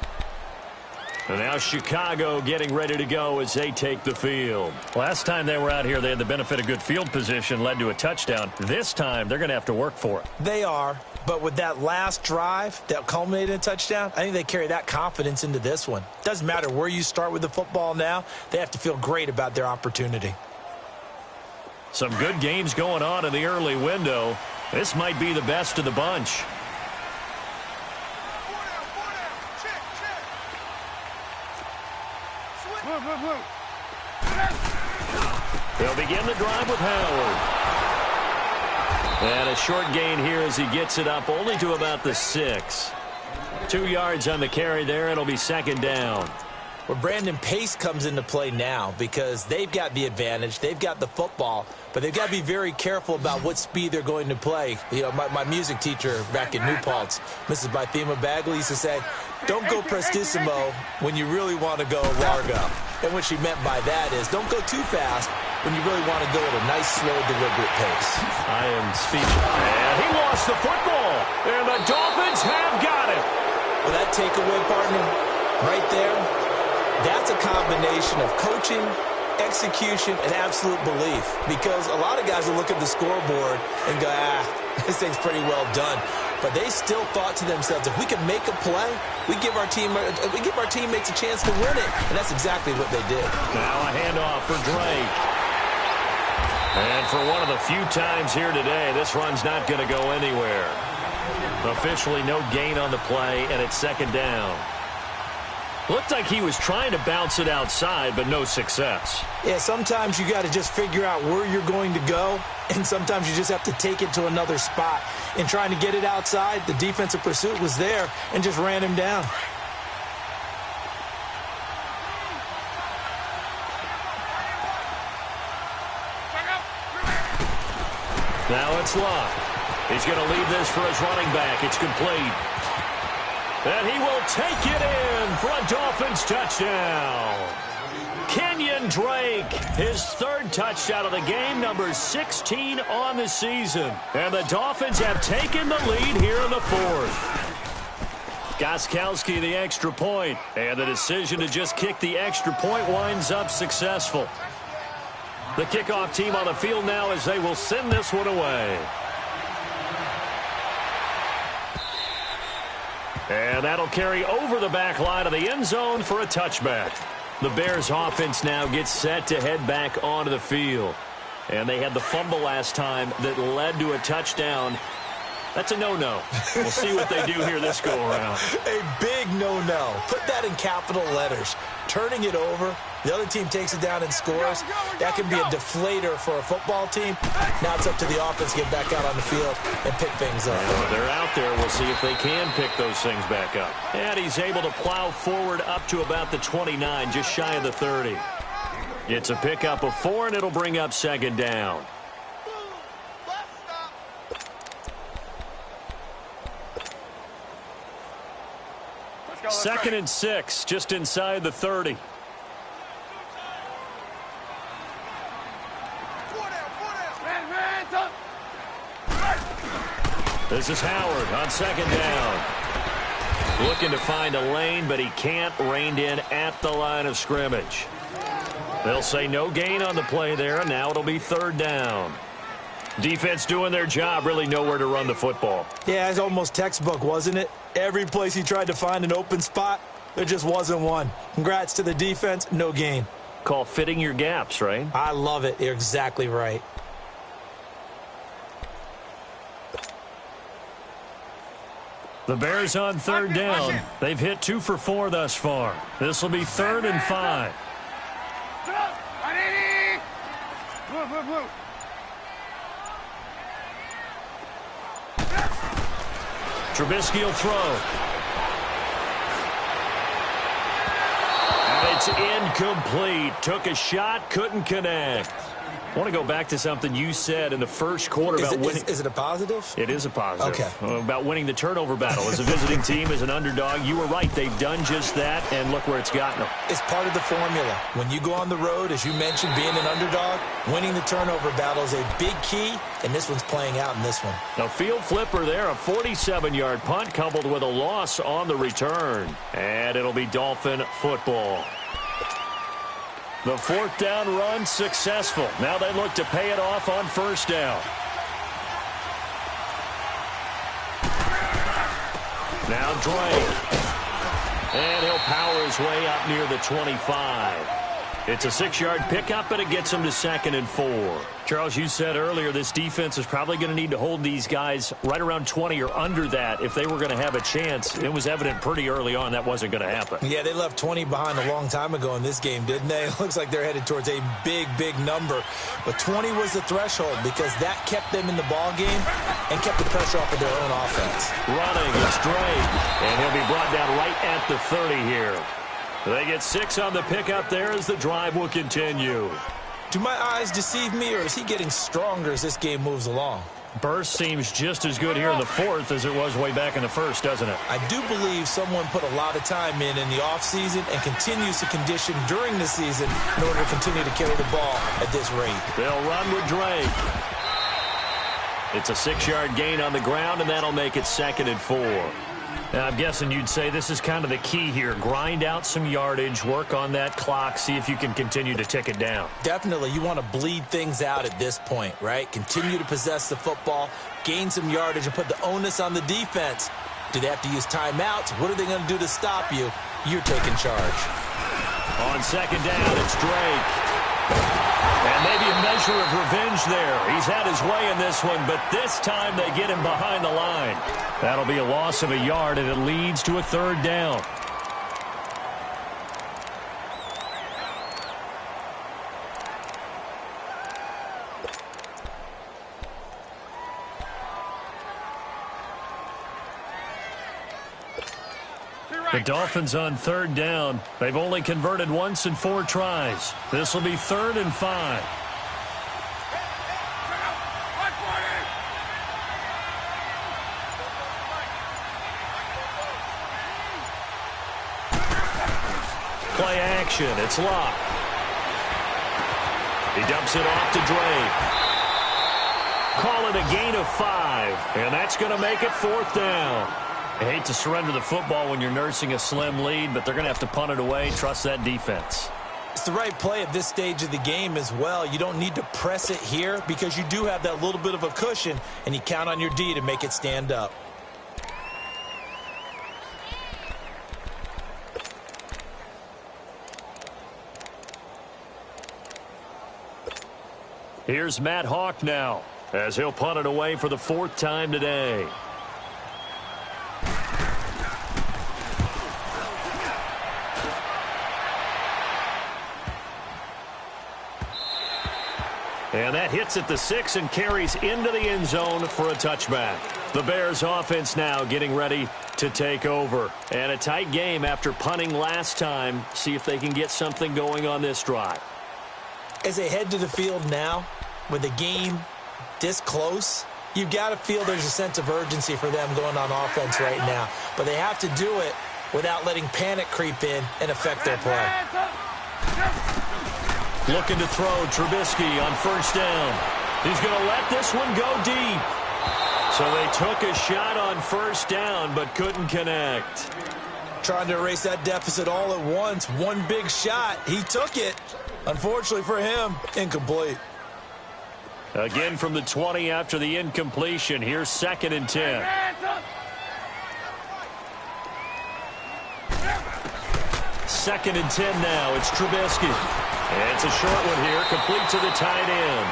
And now Chicago getting ready to go as they take the field. Last time they were out here, they had the benefit of good field position, led to a touchdown. This time, they're going to have to work for it. They are. But with that last drive that culminated in a touchdown, I think they carry that confidence into this one. Doesn't matter where you start with the football now. They have to feel great about their opportunity. Some good games going on in the early window. This might be the best of the bunch. They'll begin the drive with Howard. And a short gain here as he gets it up only to about the 6. 2 yards on the carry there. It'll be 2nd down. Well, Brandon, pace comes into play now because they've got the advantage. They've got the football, but they've got to be very careful about what speed they're going to play. You know, my music teacher back in New Paltz, Mrs. Bythema Bagley, used to say, don't go prestissimo when you really want to go largo. And what she meant by that is don't go too fast when you really want to go at a nice, slow, deliberate pace. I am speechless. And he lost the football. And the Dolphins have got it. Well, that takeaway, partner, right there, that's a combination of coaching, execution, and absolute belief. Because a lot of guys will look at the scoreboard and go, this thing's pretty well done. But they still thought to themselves, if we can make a play, we give our teammates a chance to win it. And that's exactly what they did. Now a handoff for Drake. And for one of the few times here today, this run's not going to go anywhere. Officially no gain on the play, and it's 2nd down. Looked like he was trying to bounce it outside, but no success. Yeah, sometimes you got to just figure out where you're going to go, and sometimes you just have to take it to another spot. In trying to get it outside, the defensive pursuit was there and just ran him down. Now it's Luck. He's going to leave this for his running back. It's complete. And he will take it in for a Dolphins touchdown. Kenyon Drake, his 3rd touchdown of the game, number 16 on the season. And the Dolphins have taken the lead here in the 4th. Gostkowski the extra point, and the decision to just kick the extra point winds up successful. The kickoff team on the field now as they will send this one away. And that'll carry over the back line of the end zone for a touchback. The Bears offense now gets set to head back onto the field. And they had the fumble last time that led to a touchdown. That's a no-no. We'll see what they do here this go-around. A big no-no. Put that in capital letters. Turning it over, the other team takes it down and scores. That can be a deflator for a football team. Now it's up to the offense to get back out on the field and pick things up. And they're out there. We'll see if they can pick those things back up. And he's able to plow forward up to about the 29, just shy of the 30. It's a pickup of 4, and it'll bring up 2nd down. Second and 6, just inside the 30. This is Howard on 2nd down. Looking to find a lane, but he can't. Reined in at the line of scrimmage. They'll say no gain on the play there, and now it'll be 3rd down. Defense doing their job, really nowhere to run the football. Yeah, it's almost textbook, wasn't it? Every place he tried to find an open spot, there just wasn't one. Congrats to the defense, no gain. Call fitting your gaps, right? I love it. You're exactly right. The Bears on 3rd down. They've hit 2 for 4 thus far. This will be 3rd and 5. Trubisky will throw. And it's incomplete. Took a shot, couldn't connect. I want to go back to something you said in the first quarter about winning. Is it a positive? It is a positive. Okay. About winning the turnover battle. As a visiting team, as an underdog, you were right. They've done just that, and look where it's gotten them. It's part of the formula. When you go on the road, as you mentioned, being an underdog, winning the turnover battle is a big key, and this one's playing out in this one. A field flipper there, a 47-yard punt coupled with a loss on the return. And it'll be Dolphin football. The fourth down run successful. Now they look to pay it off on first down. Now Drake. And he'll power his way up near the 25. It's a 6-yard pickup, and it gets him to 2nd and 4. Charles, you said earlier this defense is probably going to need to hold these guys right around 20 or under that if they were going to have a chance. It was evident pretty early on that wasn't going to happen. Yeah, they left 20 behind a long time ago in this game, didn't they? It looks like they're headed towards a big, big number. But 20 was the threshold because that kept them in the ball game and kept the pressure off of their own offense. Running, it's Drake, and he'll be brought down right at the 30 here. They get 6 on the pickup there as the drive will continue. Do my eyes deceive me, or is he getting stronger as this game moves along? Burst seems just as good here in the fourth as it was way back in the first, doesn't it? I do believe someone put a lot of time in the offseason and continues to condition during the season in order to continue to carry the ball at this rate. They'll run with Drake. It's a 6-yard gain on the ground, and that'll make it 2nd and 4. Now, I'm guessing you'd say this is kind of the key here. Grind out some yardage, work on that clock, see if you can continue to tick it down. Definitely. You want to bleed things out at this point, right? Continue to possess the football, gain some yardage, and put the onus on the defense. Do they have to use timeouts? What are they going to do to stop you? You're taking charge. On 2nd down, it's Drake. And maybe a measure of revenge there. He's had his way in this one, but this time they get him behind the line. That'll be a loss of a yard, and it leads to a 3rd down. The Dolphins on 3rd down. They've only converted once in 4 tries. This will be 3rd and 5. Play action. It's Locke. He dumps it off to Drake. Call it a gain of 5, and that's going to make it 4th down. I hate to surrender the football when you're nursing a slim lead, but they're going to have to punt it away. Trust that defense. It's the right play at this stage of the game as well. You don't need to press it here because you do have that little bit of a cushion, and you count on your D to make it stand up. Here's Matt Hawk now as he'll punt it away for the 4th time today. And that hits at the 6 and carries into the end zone for a touchback. The Bears offense now getting ready to take over. And a tight game after punting last time. See if they can get something going on this drive. As they head to the field now, with the game this close, you've got to feel there's a sense of urgency for them going on offense right now. But they have to do it without letting panic creep in and affect their play. Looking to throw, Trubisky on 1st down. He's going to let this one go deep. So they took a shot on 1st down, but couldn't connect. Trying to erase that deficit all at once. One big shot. He took it. Unfortunately for him, incomplete. Again from the 20 after the incompletion. Here's 2nd and 10. 2nd and 10 now. It's Trubisky. It's a short one here, complete to the tight end.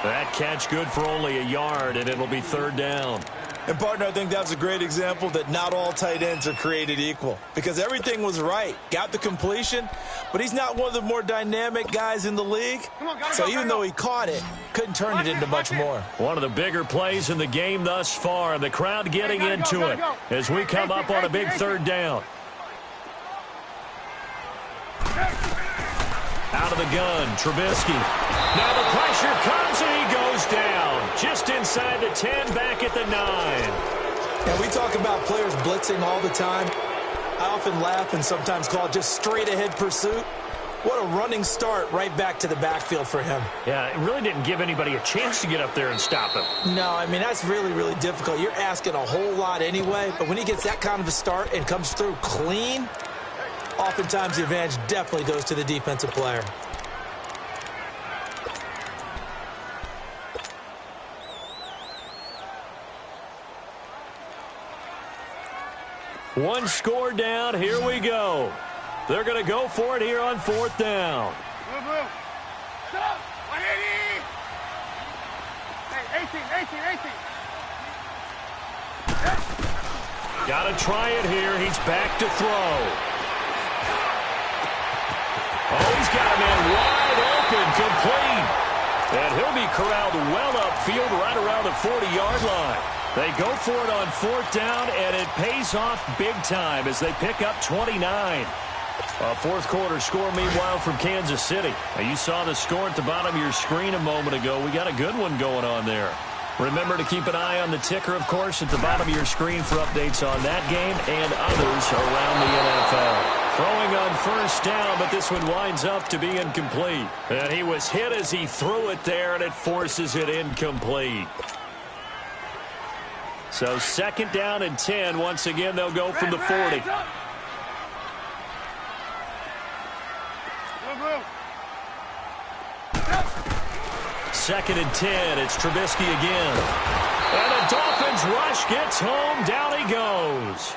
That catch good for only a yard, and it'll be 3rd down. And, partner, I think that's a great example that not all tight ends are created equal because everything was right. Got the completion, but he's not one of the more dynamic guys in the league. So even though he caught it, couldn't turn it into much more. One of the bigger plays in the game thus far. The crowd getting into it as we come up on a big third down. Out of the gun, Trubisky. Now the pressure comes and he goes down. Just inside the 10, back at the 9. And we talk about players blitzing all the time. I often laugh and sometimes call it just straight ahead pursuit. What a running start right back to the backfield for him. Yeah, it really didn't give anybody a chance to get up there and stop him. No, I mean, that's really, really difficult. You're asking a whole lot anyway, but when he gets that kind of a start and comes through clean, oftentimes the advantage definitely goes to the defensive player. One score down, here we go. They're going to go for it here on 4th down. Blue, blue. Shut up. 180. Hey, 18. Got to try it here. He's back to throw. Oh, he's got a man wide open, complete. And he'll be corralled well upfield right around the 40-yard line. They go for it on 4th down, and it pays off big time as they pick up 29. A fourth quarter score, meanwhile, from Kansas City. Now, you saw the score at the bottom of your screen a moment ago. We got a good one going on there. Remember to keep an eye on the ticker, of course, at the bottom of your screen for updates on that game and others around the NFL. Throwing on 1st down, but this one winds up to be incomplete. And he was hit as he threw it there, and it forces it incomplete. So 2nd down and 10. Once again, they'll go from the 40. Second and 10. It's Trubisky again. And the Dolphins rush gets home. Down he goes.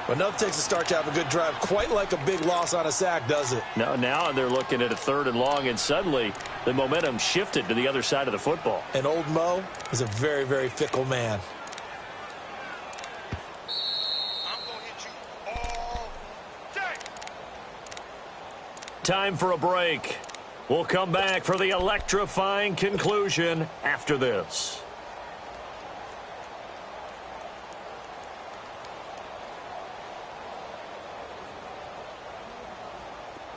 Enough takes a start to have a good drive. Quite like a big loss on a sack, does it? No, now they're looking at a 3rd and long, and suddenly the momentum shifted to the other side of the football. And old Mo is a very, very fickle man. Time for a break. We'll come back for the electrifying conclusion after this.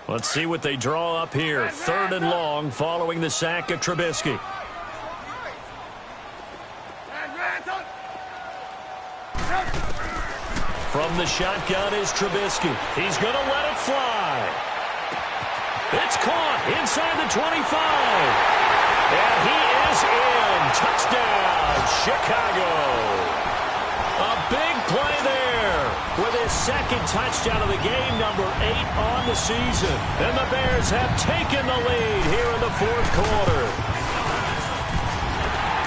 Let's see what they draw up here. 3rd and long following the sack of Trubisky. From the shotgun is Trubisky. He's going to let it fly. It's caught inside the 25. And he is in. Touchdown, Chicago. A big play there with his 2nd touchdown of the game, number 8 on the season. And the Bears have taken the lead here in the 4th quarter.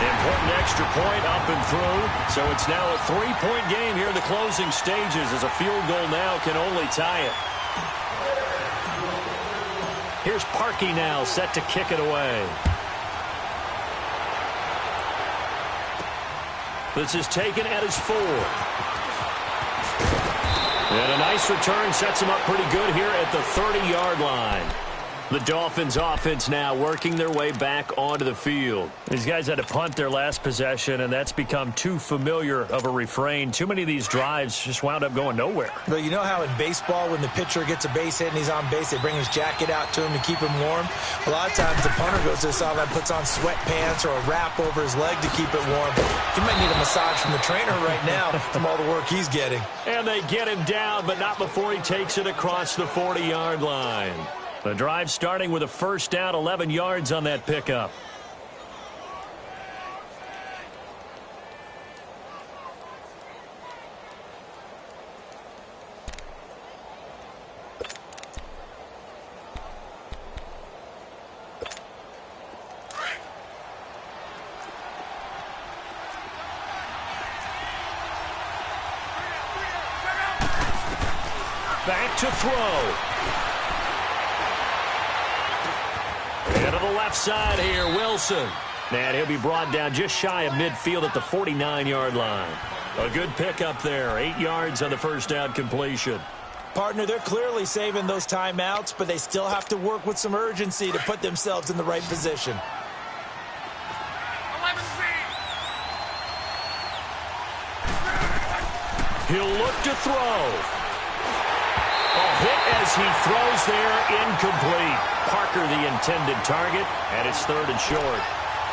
Important extra point up and through. So it's now a 3-point game here in the closing stages as a field goal now can only tie it. Here's Parkey now, set to kick it away. This is taken at his 4. And a nice return sets him up pretty good here at the 30-yard line. The Dolphins offense now working their way back onto the field. These guys had to punt their last possession, and that's become too familiar of a refrain. Too many of these drives just wound up going nowhere. But you know how in baseball, when the pitcher gets a base hit and he's on base, they bring his jacket out to him to keep him warm? A lot of times the punter goes to the sideline, puts on sweatpants or a wrap over his leg to keep it warm. He might need a massage from the trainer right now from all the work he's getting. And they get him down, but not before he takes it across the 40-yard line. The drive starting with a 1st down, 11 yards on that pickup. Back to throw. And to the left side here, Wilson. And he'll be brought down just shy of midfield at the 49-yard line. A good pickup there. 8 yards on the first down completion. Partner, they're clearly saving those timeouts, but they still have to work with some urgency to put themselves in the right position. He'll look to throw. A hit as he throws there, incomplete. Parker the intended target, and it's 3rd and short.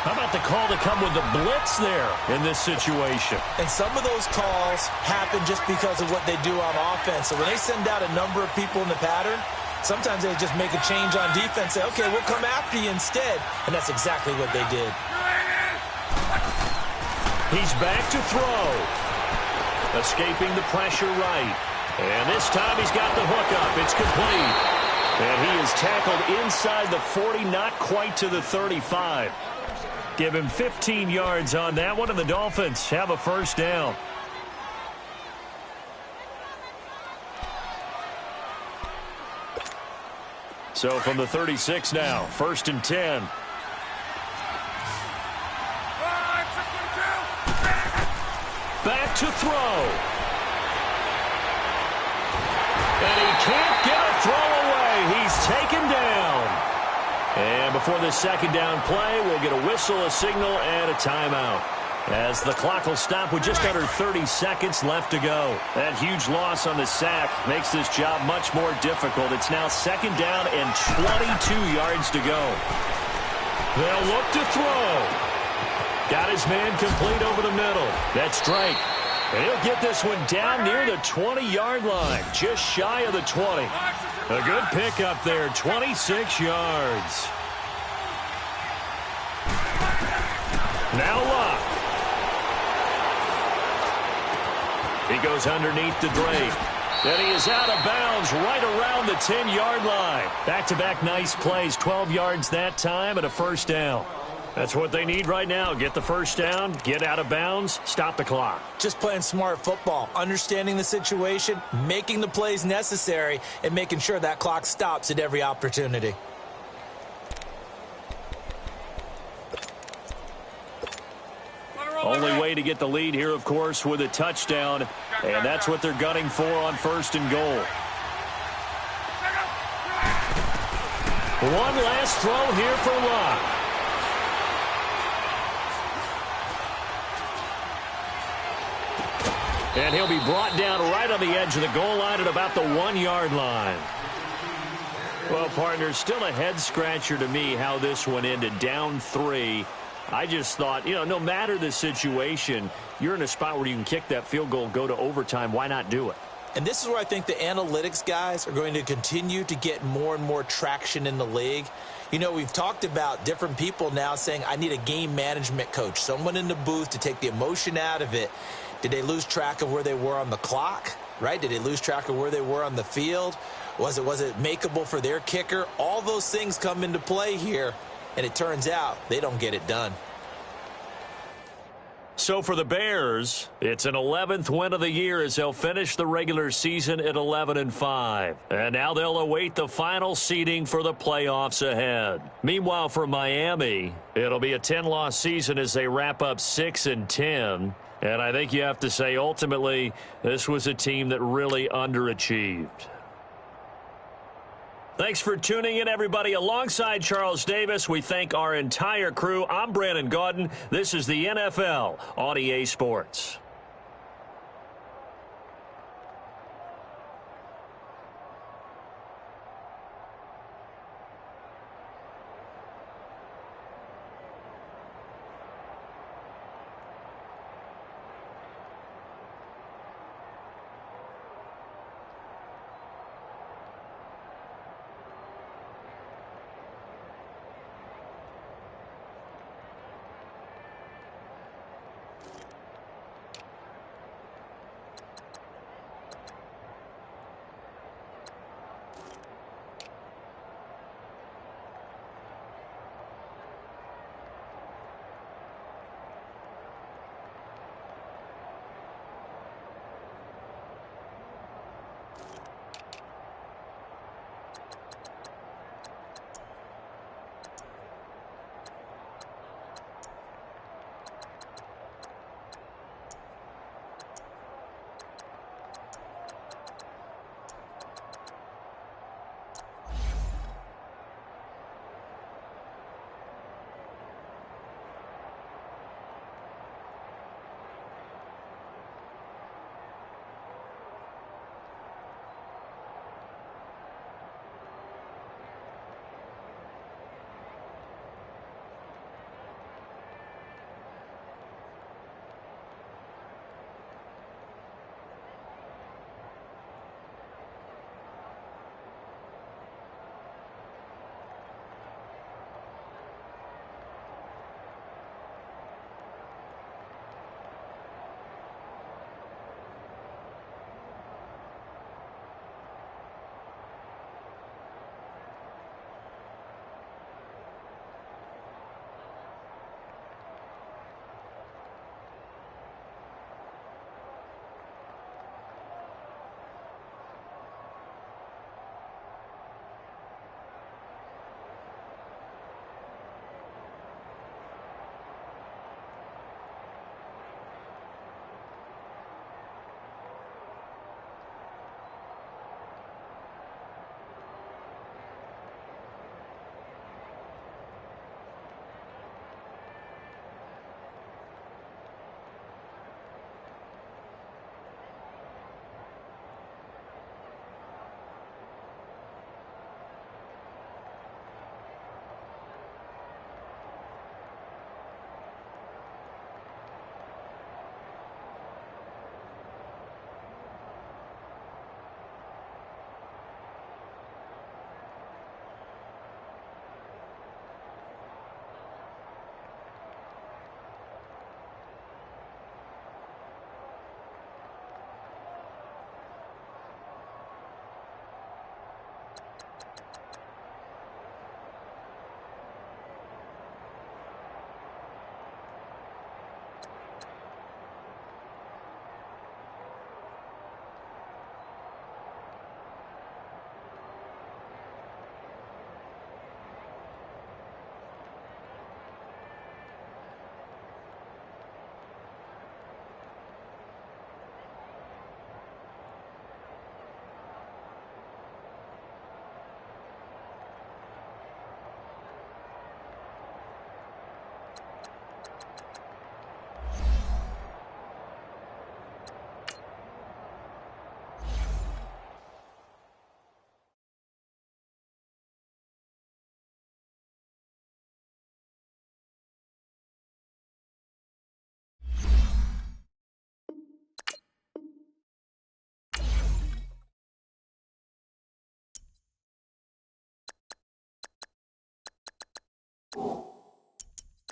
How about the call to come with the blitz there in this situation? And some of those calls happen just because of what they do on offense. So when they send out a number of people in the pattern, sometimes they just make a change on defense, say, okay, we'll come after you instead. And that's exactly what they did. He's back to throw. Escaping the pressure right. And this time he's got the hook up. It's complete. And he is tackled inside the 40, not quite to the 35. Give him 15 yards on that one, and the Dolphins have a first down. So from the 36 now, 1st and 10. Back to throw. And he can't get a throw away. He's taken down. And before the second down play, we'll get a whistle, a signal, and a timeout. As the clock will stop with just under 30 seconds left to go. That huge loss on the sack makes this job much more difficult. It's now 2nd down and 22 yards to go. They'll look to throw. Got his man complete over the middle. That's Drake. And he'll get this one down near the 20-yard line, just shy of the 20. A good pickup there, 26 yards. Now Luck. He goes underneath to Drake. And he is out of bounds right around the 10-yard line. Back-to-back nice plays, 12 yards that time and a first down. That's what they need right now. Get the first down, get out of bounds, stop the clock. Just playing smart football, understanding the situation, making the plays necessary, and making sure that clock stops at every opportunity. Only way to get the lead here, of course, with a touchdown, and that's what they're gunning for on 1st and goal. One last throw here for Luck. And he'll be brought down right on the edge of the goal line at about the 1-yard line. Well, partner, still a head-scratcher to me how this one ended, down 3. I just thought, no matter the situation, you're in a spot where you can kick that field goal, go to overtime. Why not do it? And this is where I think the analytics guys are going to continue to get more and more traction in the league. We've talked about different people now saying, I need a game management coach, someone in the booth to take the emotion out of it. Did they lose track of where they were on the clock, right? Did they lose track of where they were on the field? Was it makeable for their kicker? All those things come into play here, and it turns out they don't get it done. So for the Bears, it's an 11th win of the year as they'll finish the regular season at 11-5. And now they'll await the final seeding for the playoffs ahead. Meanwhile, for Miami, it'll be a 10-loss season as they wrap up 6-10. And I think you have to say, ultimately, this was a team that really underachieved. Thanks for tuning in, everybody. Alongside Charles Davis, we thank our entire crew. I'm Brandon Gaudin. This is the NFL on EA Sports.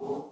you.